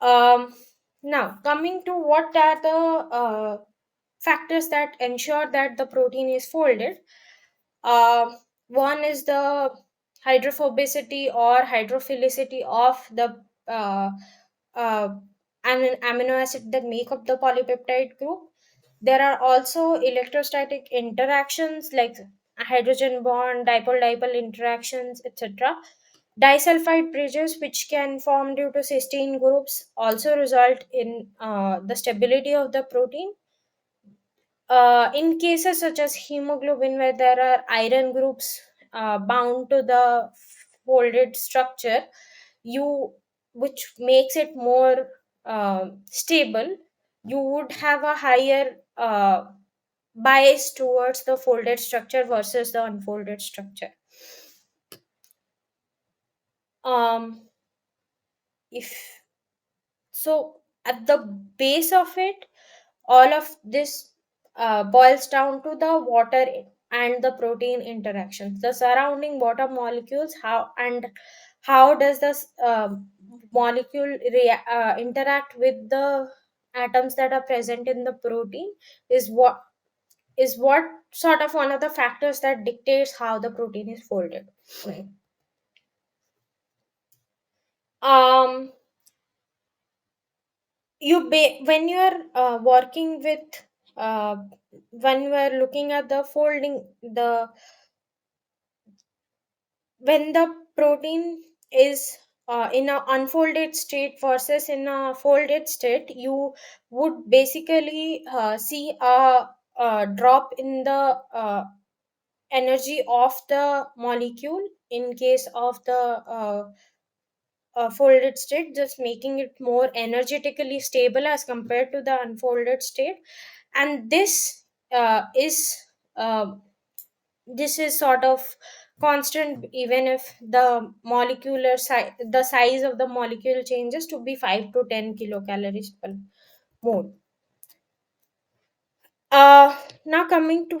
Um, Now, coming to what are the factors that ensure that the protein is folded. One is the hydrophobicity or hydrophilicity of the uh, uh, amino acid that make up the polypeptide group. There are also electrostatic interactions like hydrogen bond, dipole dipole interactions, etc. Disulfide bridges, which can form due to cysteine groups, also result in the stability of the protein. In cases such as hemoglobin, where there are iron groups bound to the folded structure, you which makes it more stable, you would have a higher bias towards the folded structure versus the unfolded structure. Um, if so, at the base of it, all of this boils down to the water and the protein interactions, the surrounding water molecules, how does this molecule interact with the atoms that are present in the protein, is what sort of one of the factors that dictates how the protein is folded. um when you are working with uh, when you are looking at the folding, the when the protein is in a unfolded state versus in a folded state, you would basically see a drop in the energy of the molecule in case of the folded state, just making it more energetically stable as compared to the unfolded state. And uh, this is sort of constant even if the size of the molecule changes to be 5 to 10 kilocalories per mole. Now coming to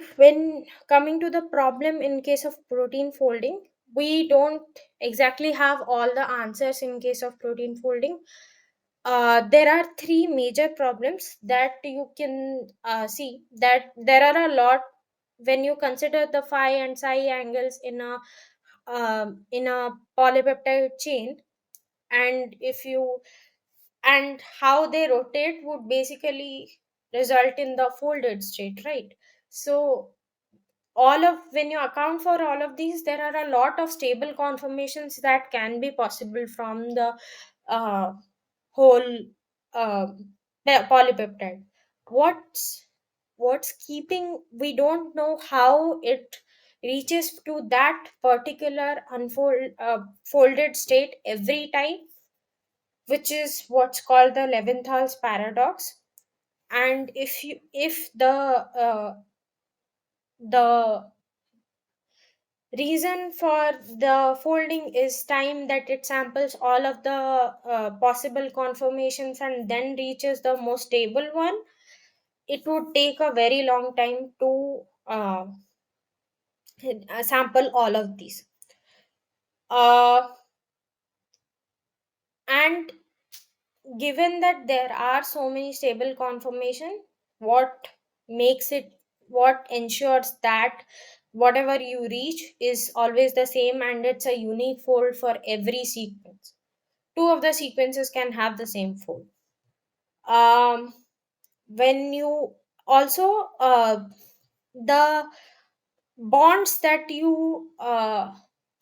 the problem in case of protein folding, we don't exactly have all the answers in case of protein folding. There are three major problems that you can see, that there are a lot when you consider the phi and psi angles in a polypeptide chain. And if you and how they rotate would basically result in the folded state, right? So all of when you account for all of these, there are a lot of stable conformations that can be possible from the uh, whole uh, polypeptide. What's keeping, we don't know how it reaches to that particular folded state every time, which is what's called the Levinthal's paradox. And if the reason for the folding is time, that it samples all of the possible conformations and then reaches the most stable one, it would take a very long time to sample all of these. Uh, and given that there are so many stable conformation, what makes it what ensures that whatever you reach is always the same and it's a unique fold for every sequence. Two of the sequences can have the same fold. Um when you also the bonds that you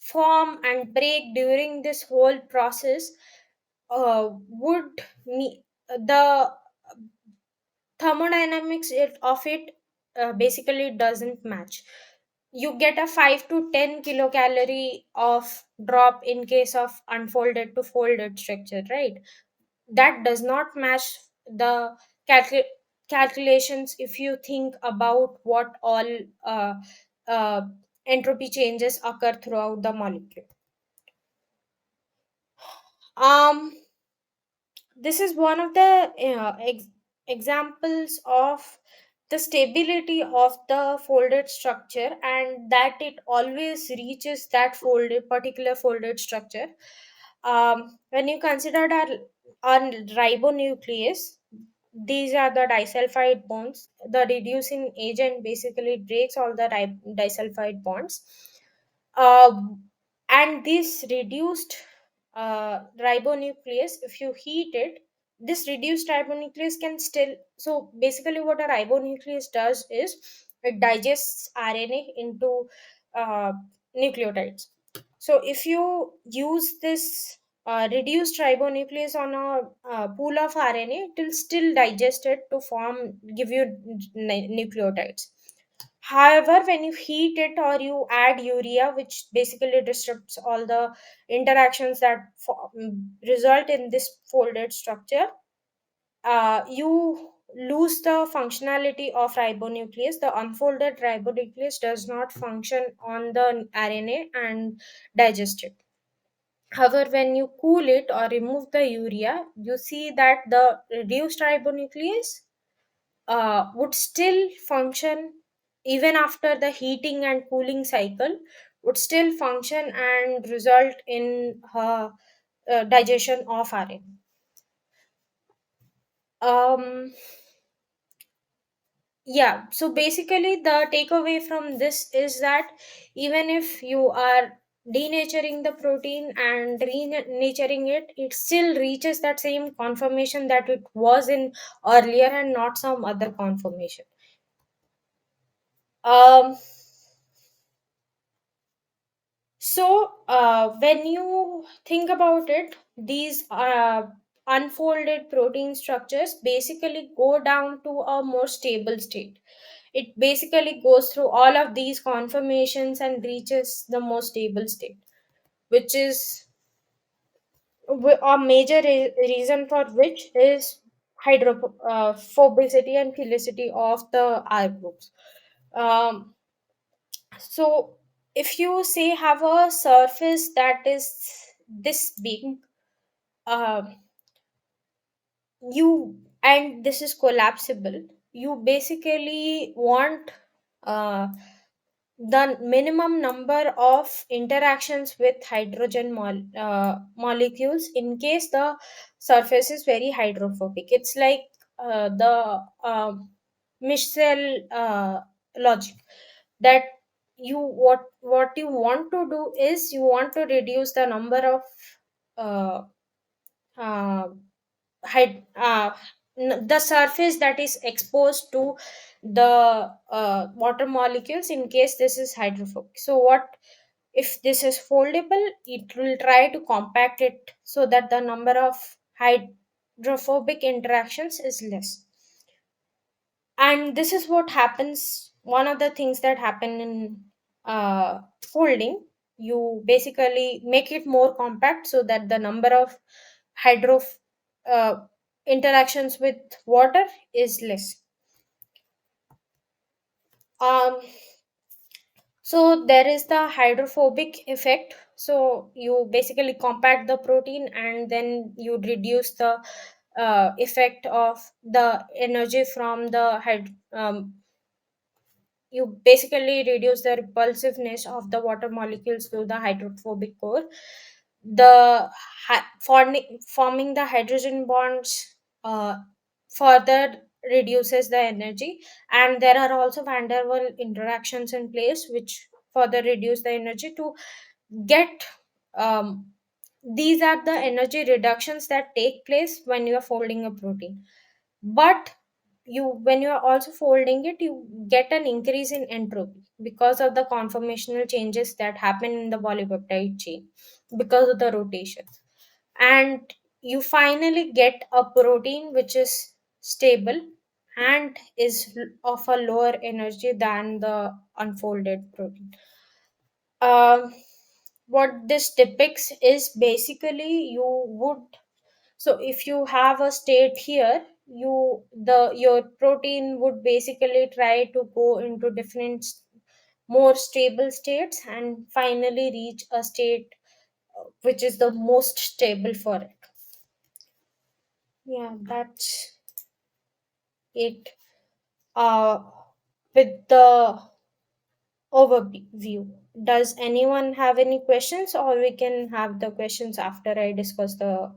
form and break during this whole process would the thermodynamics of it basically doesn't match. You get a 5 to 10 kilocalorie of drop in case of unfolded to folded structure, right? That does not match the calcu- calculations if you think about what all uh, uh, entropy changes occur throughout the molecule. um this is one of the examples of the stability of the folded structure, and that it always reaches that folded particular folded structure. When you consider our ribonuclease, these are the disulfide bonds. The reducing agent basically breaks all the disulfide bonds. And this reduced ribonuclease, if you heat it, this reduced ribonuclease can still, so basically what a ribonuclease does is it digests RNA into uh, nucleotides. So if you use this reduced ribonuclease on a pool of RNA, it will still digest it to give you nucleotides. However, when you heat it or you add urea, which basically disrupts all the interactions that result in this folded structure, you lose the functionality of ribonuclease. The unfolded ribonuclease does not function on the RNA and digest it. However, when you cool it or remove the urea, you see that the reduced ribonuclease would still function even after the heating and cooling cycle, would still function and result in digestion of RNA. Um, yeah, so basically, the takeaway from this is that even if you are denaturing the protein and renaturing it, it still reaches that same conformation that it was in earlier and not some other conformation. Um, when you think about it, these unfolded protein structures basically go down to a more stable state. It basically goes through all of these conformations and reaches the most stable state, which is a major reason for which is hydrophobicity and philicity of the R groups. Um, So, if you say have a surface that is this big, uh, you and this is collapsible, you basically want uh, the minimum number of interactions with molecules in case the surface is very hydrophobic. It's like the Michel logic, that what you want to do is you want to reduce the number of uh, uh, the surface that is exposed to the water molecules in case this is hydrophobic. So what if this is foldable, it will try to compact it so that the number of hydrophobic interactions is less. And this is what happens, one of the things that happen in folding. You basically make it more compact so that the number of hydro uh, interactions with water is less. um, so there is the hydrophobic effect. So you basically compact the protein and then you reduce the effect of the energy from the you basically reduce the repulsiveness of the water molecules to the hydrophobic core. The forming the hydrogen bonds further reduces the energy, and there are also van der Waals interactions in place which further reduce the energy to get these are the energy reductions that take place when you are folding a protein. But you when you are also folding it, you get an increase in entropy because of the conformational changes that happen in the polypeptide chain because of the rotations. And you finally get a protein which is stable and is of a lower energy than the unfolded protein. um, what this depicts is basically you would, so if you have a state here, your protein would basically try to go into different more stable states and finally reach a state which is the most stable for it. Yeah, that's it. uh with the overview, does anyone have any questions, or we can have the questions after I discuss the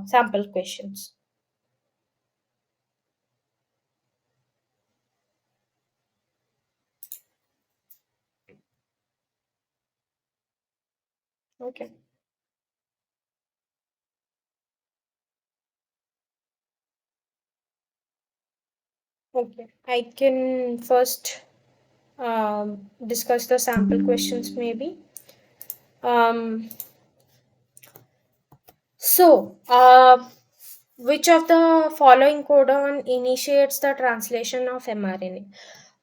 sample questions? Okay. Okay, I can first discuss the sample questions maybe. Um, so, which of the following codon initiates the translation of mRNA?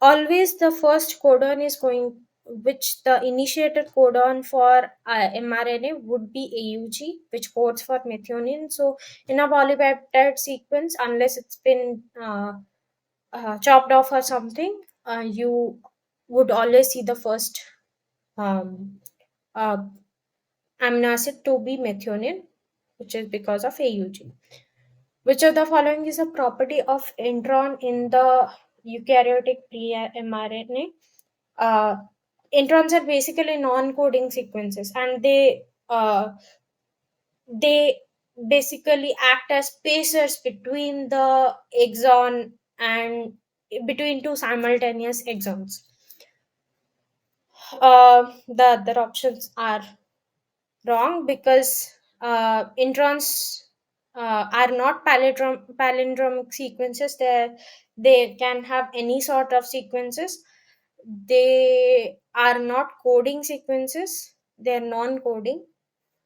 Always the first codon is going, which the initiated codon for mRNA would be AUG, which codes for methionine. So, in a polypeptide sequence, unless it's been chopped off or something, you would always see the first um, uh, amino acid to be methionine, which is because of AUG. Which of the following is a property of intron in the eukaryotic pre-mRNA? Uh, Introns are basically non-coding sequences, and they basically act as spacers between the exon and between two simultaneous exons. The other options are wrong because introns are not palindromic sequences. They can have any sort of sequences. They are not coding sequences. They are non-coding.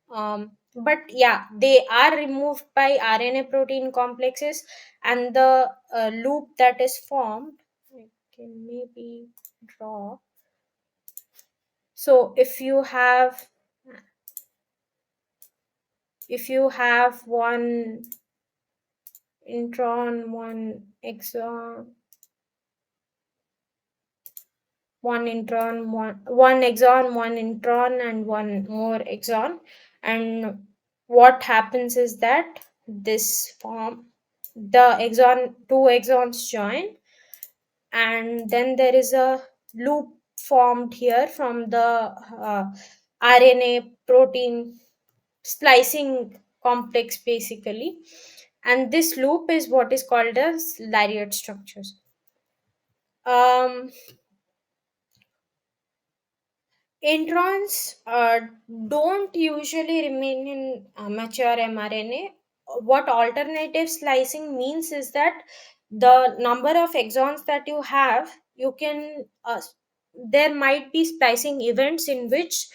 But yeah, they are removed by RNA protein complexes, and the loop that is formed. I can maybe draw. So if you have intron, one exon, one exon, one intron, and one more exon. And what happens is that this form, the two exons join, and then there is a loop formed here from the RNA protein splicing complex basically, and this loop is what is called as lariat structures. um, Introns don't usually remain in mature mRNA. What alternative slicing means is that the number of exons that you have, you can, there might be splicing events in which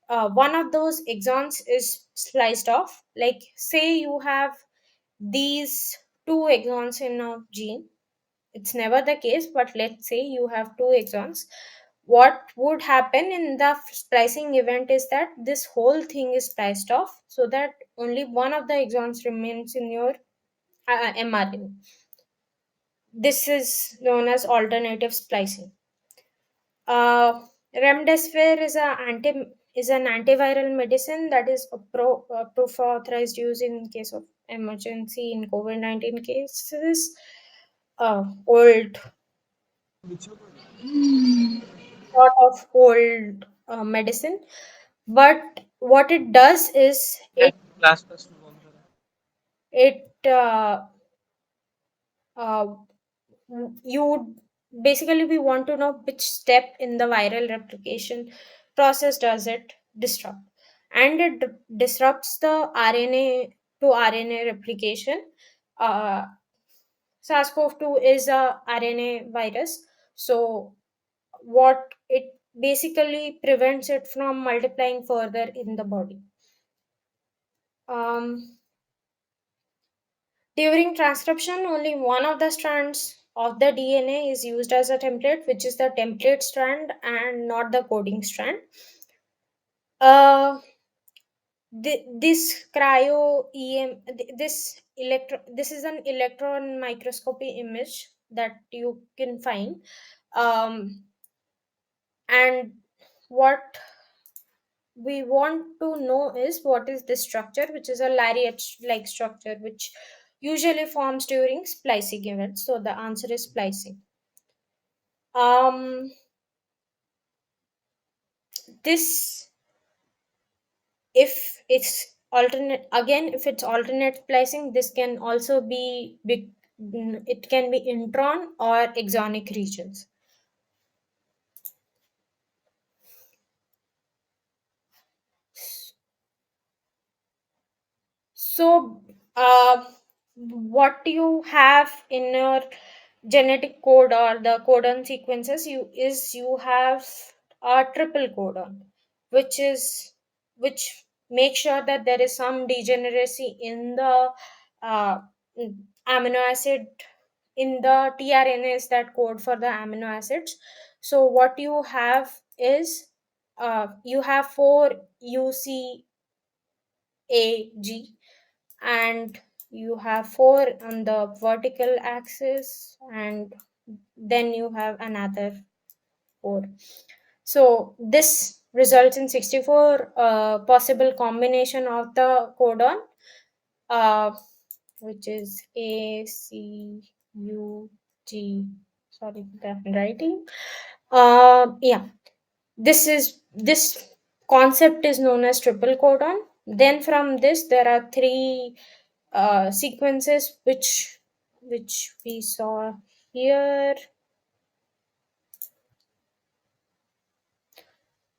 one of those exons is spliced off. Like, say you have these two exons in a gene. It's never the case, but let's say you have two exons. What would happen in the splicing event is that this whole thing is spliced off so that only one of the exons remains in your mRNA. This is known as alternative splicing. Remdesivir is an antiviral medicine that is approved for authorized use in case of emergency in COVID-19 cases. Old sort of old medicine, but what it does is it uh, you would basically, we want to know which step in the viral replication process does it disrupt, and it disrupts the RNA to RNA replication. uh, SARS-CoV-2 is a RNA virus, so what it basically prevents it from multiplying further in the body. Um, During transcription, only one of the strands of the DNA is used as a template, which is the template strand and not the coding strand. Uh, this cryo this is an electron microscopy image that you can find. And what we want to know is what is this structure, which is a lariat like structure, which usually forms during splicing events. So the answer is splicing. um this if it's alternate, again, if it's alternate splicing, this can also be big. It can be intron or exonic regions. So, what you have in your genetic code or the codon sequences, you have a triple codon, which is which makes sure that there is some degeneracy in the uh, amino acid in the tRNAs that code for the amino acids. So what you have is you have four UCAG, and you have four on the vertical axis, and then you have another four. So this results in 64 possible combination of the codon, uh, which is A, C, U, G. Sorry for the handwriting. Yeah, this concept is known as triple codon. Then from this, there are three sequences which we saw here.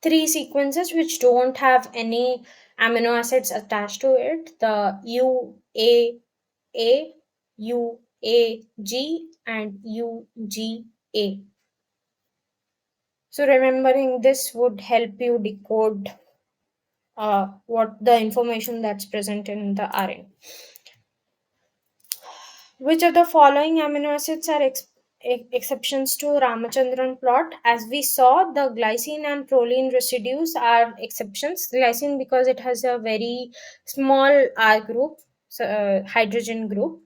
Three sequences which don't have any amino acids attached to it: the UAA, UAG, and UGA. So remembering this would help you decode what the information that's present in the RNA. Which of the following amino acids are exceptions to Ramachandran plot? As we saw, the glycine and proline residues are exceptions. Glycine because it has a very small R group, so, hydrogen group,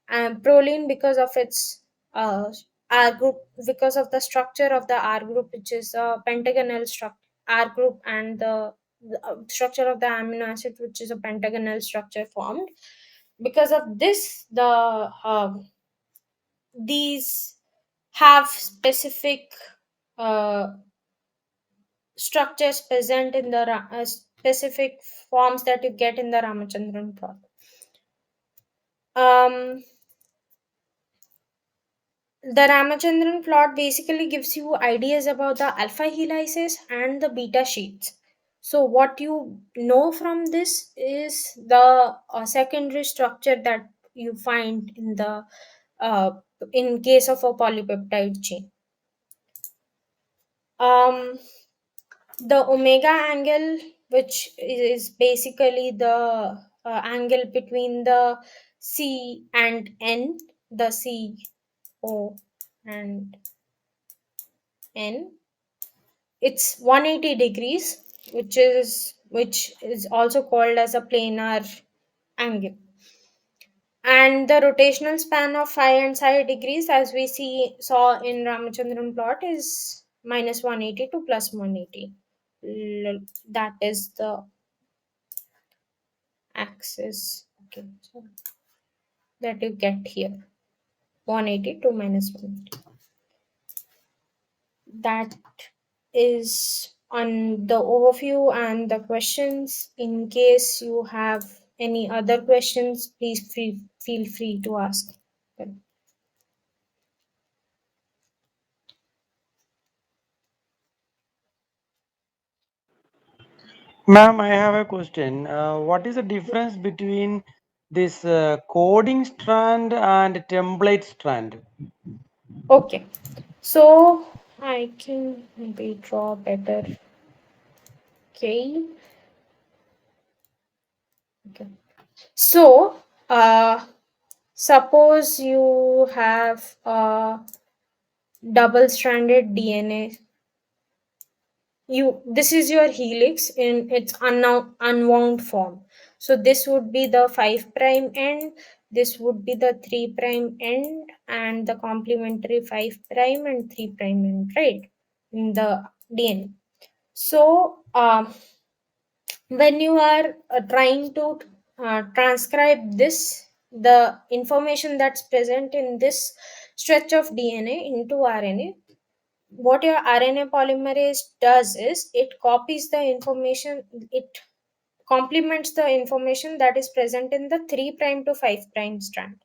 and proline because of its R group, because of the structure of the R group, which is a pentagonal structure R group, and the structure of the amino acid, which is a pentagonal structure formed. Because of this, these have specific uh, structures present in the specific forms that you get in the Ramachandran plot. Um, the Ramachandran plot basically gives you ideas about the alpha helices and the beta sheets. So, what you know from this is the secondary structure that you find uh, in case of a polypeptide chain. Um, the omega angle, which is basically the angle between the C and N, the C, O, and N, it's 180 degrees, which is also called as a planar angle. And the rotational span of phi and psi degrees, as we saw in Ramachandran plot, is minus 180 to plus 180. That is the axis. Okay, so that you get here, 180 to minus 180. That is on the overview and the questions. In case you have any other questions, please feel free to ask them. Ma'am, I have a question. What is the difference between this coding strand and template strand? Okay, so I can maybe draw better. Okay, okay. So, suppose you have a double stranded DNA. This is your helix in its unwound form. So this would be the 5 prime end, this would be the 3 prime end, and the complementary 5 prime and 3 prime end, right, in the DNA. So when you are trying to transcribe this, the information that's present in this stretch of DNA into RNA, what your RNA polymerase does is it copies the information, it complements the information that is present in the 3 prime to 5 prime strand.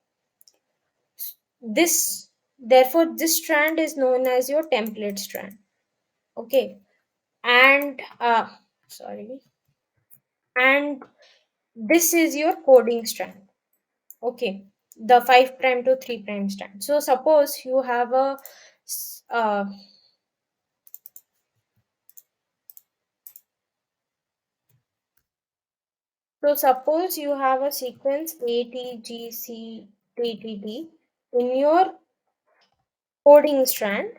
This, therefore, this strand is known as your template strand. Okay, and sorry, and this is your coding strand. Okay, the 5 prime to 3 prime strand. So suppose you have a uh, so suppose you have a sequence ATGCTTT in your coding strand,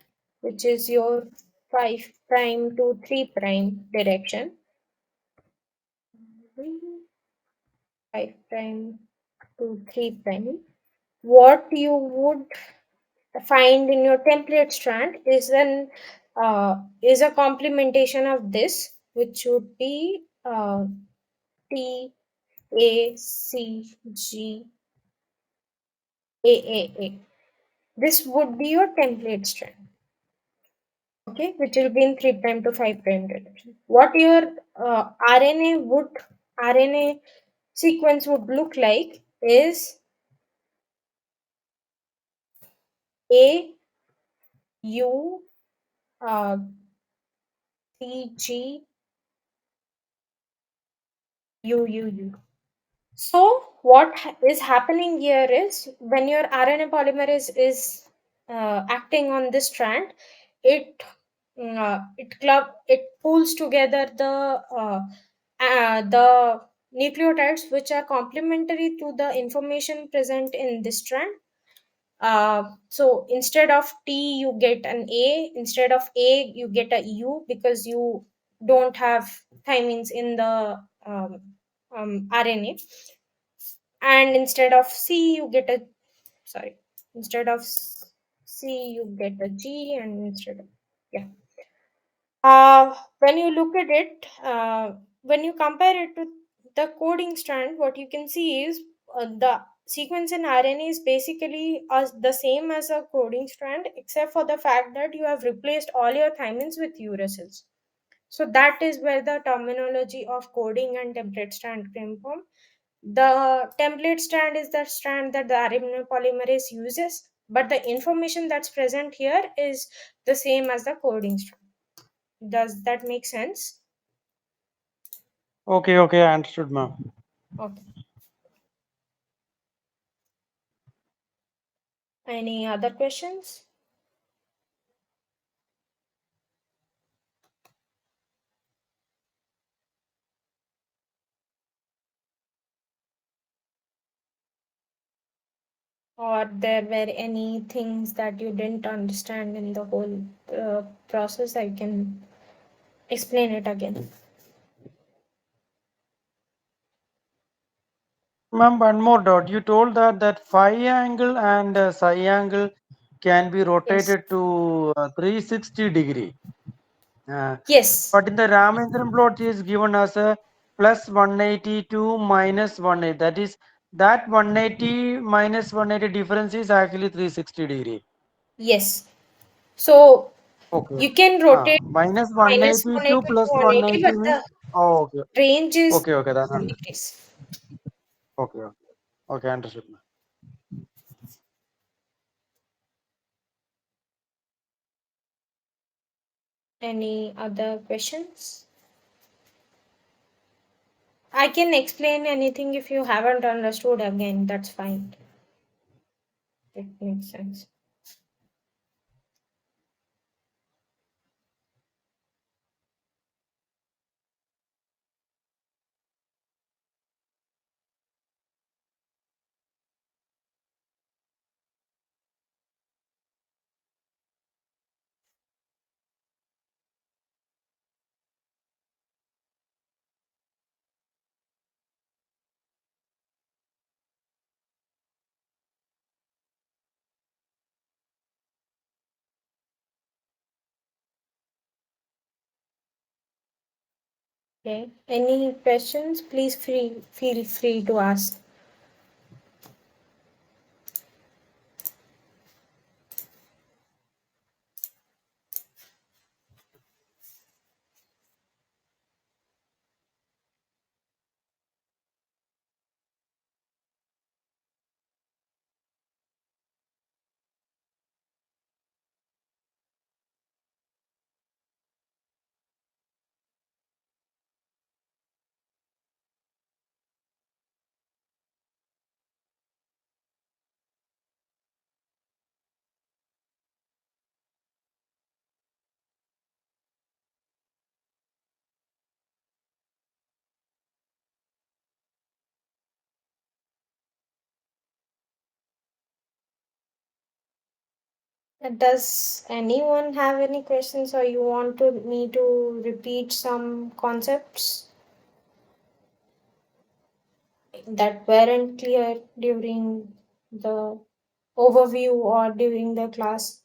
which is your 5 prime to 3 prime direction. 5 prime to 3 prime. What you would find in your template strand is a complementation of this, which would be T A C G A A A. This would be your template strand, okay, which will be in 3 prime to 5 prime direction. What your RNA sequence would look like is A U uh, C G U U U. So, what is happening here is when your RNA polymerase is acting on this strand, it pulls together the nucleotides which are complementary to the information present in this strand. So instead of T, you get an A. Instead of A, you get a U because you don't have thymines in the RNA. And instead of C, you get a sorry. Instead of C, you get a G, and instead of yeah. When you look at it, when you compare it to the coding strand, what you can see is the sequence in RNA is basically the same as a coding strand, except for the fact that you have replaced all your thymines with uracils. So that is where the terminology of coding and template strand came from. The template strand is the strand that the RNA polymerase uses, but the information that's present here is the same as the coding strand. Does that make sense? Okay, okay, I understood, ma'am. Okay. Any other questions? Or there were any things that you didn't understand in the whole process? I can explain it again. Ma'am, one more doubt. You told that phi angle and psi angle can be Yes. rotated to 360 degree. Uh, Yes. but in the Ramachandran plot is given as a plus 180 to minus 180. That is, that 180 minus 180 difference is actually 360 degree. Yes. So Okay. you can rotate Minus minus 180 to 180 to plus 180, 180 but means. the Oh, okay. range is Okay, okay. That 1 understood. degrees. Okay, okay. Okay, understood, ma'am. Any other questions? I can explain anything if you haven't understood again. That's fine. It makes sense. Okay. Any questions? Please feel free to ask. Does anyone have any questions, or you want me to repeat some concepts that weren't clear during the overview or during the class?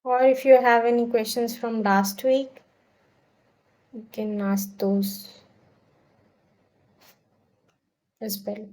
Or if you have any questions from last week, you can ask those as well.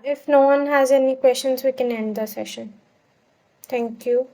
If no one has any questions, we can end the session. Thank you.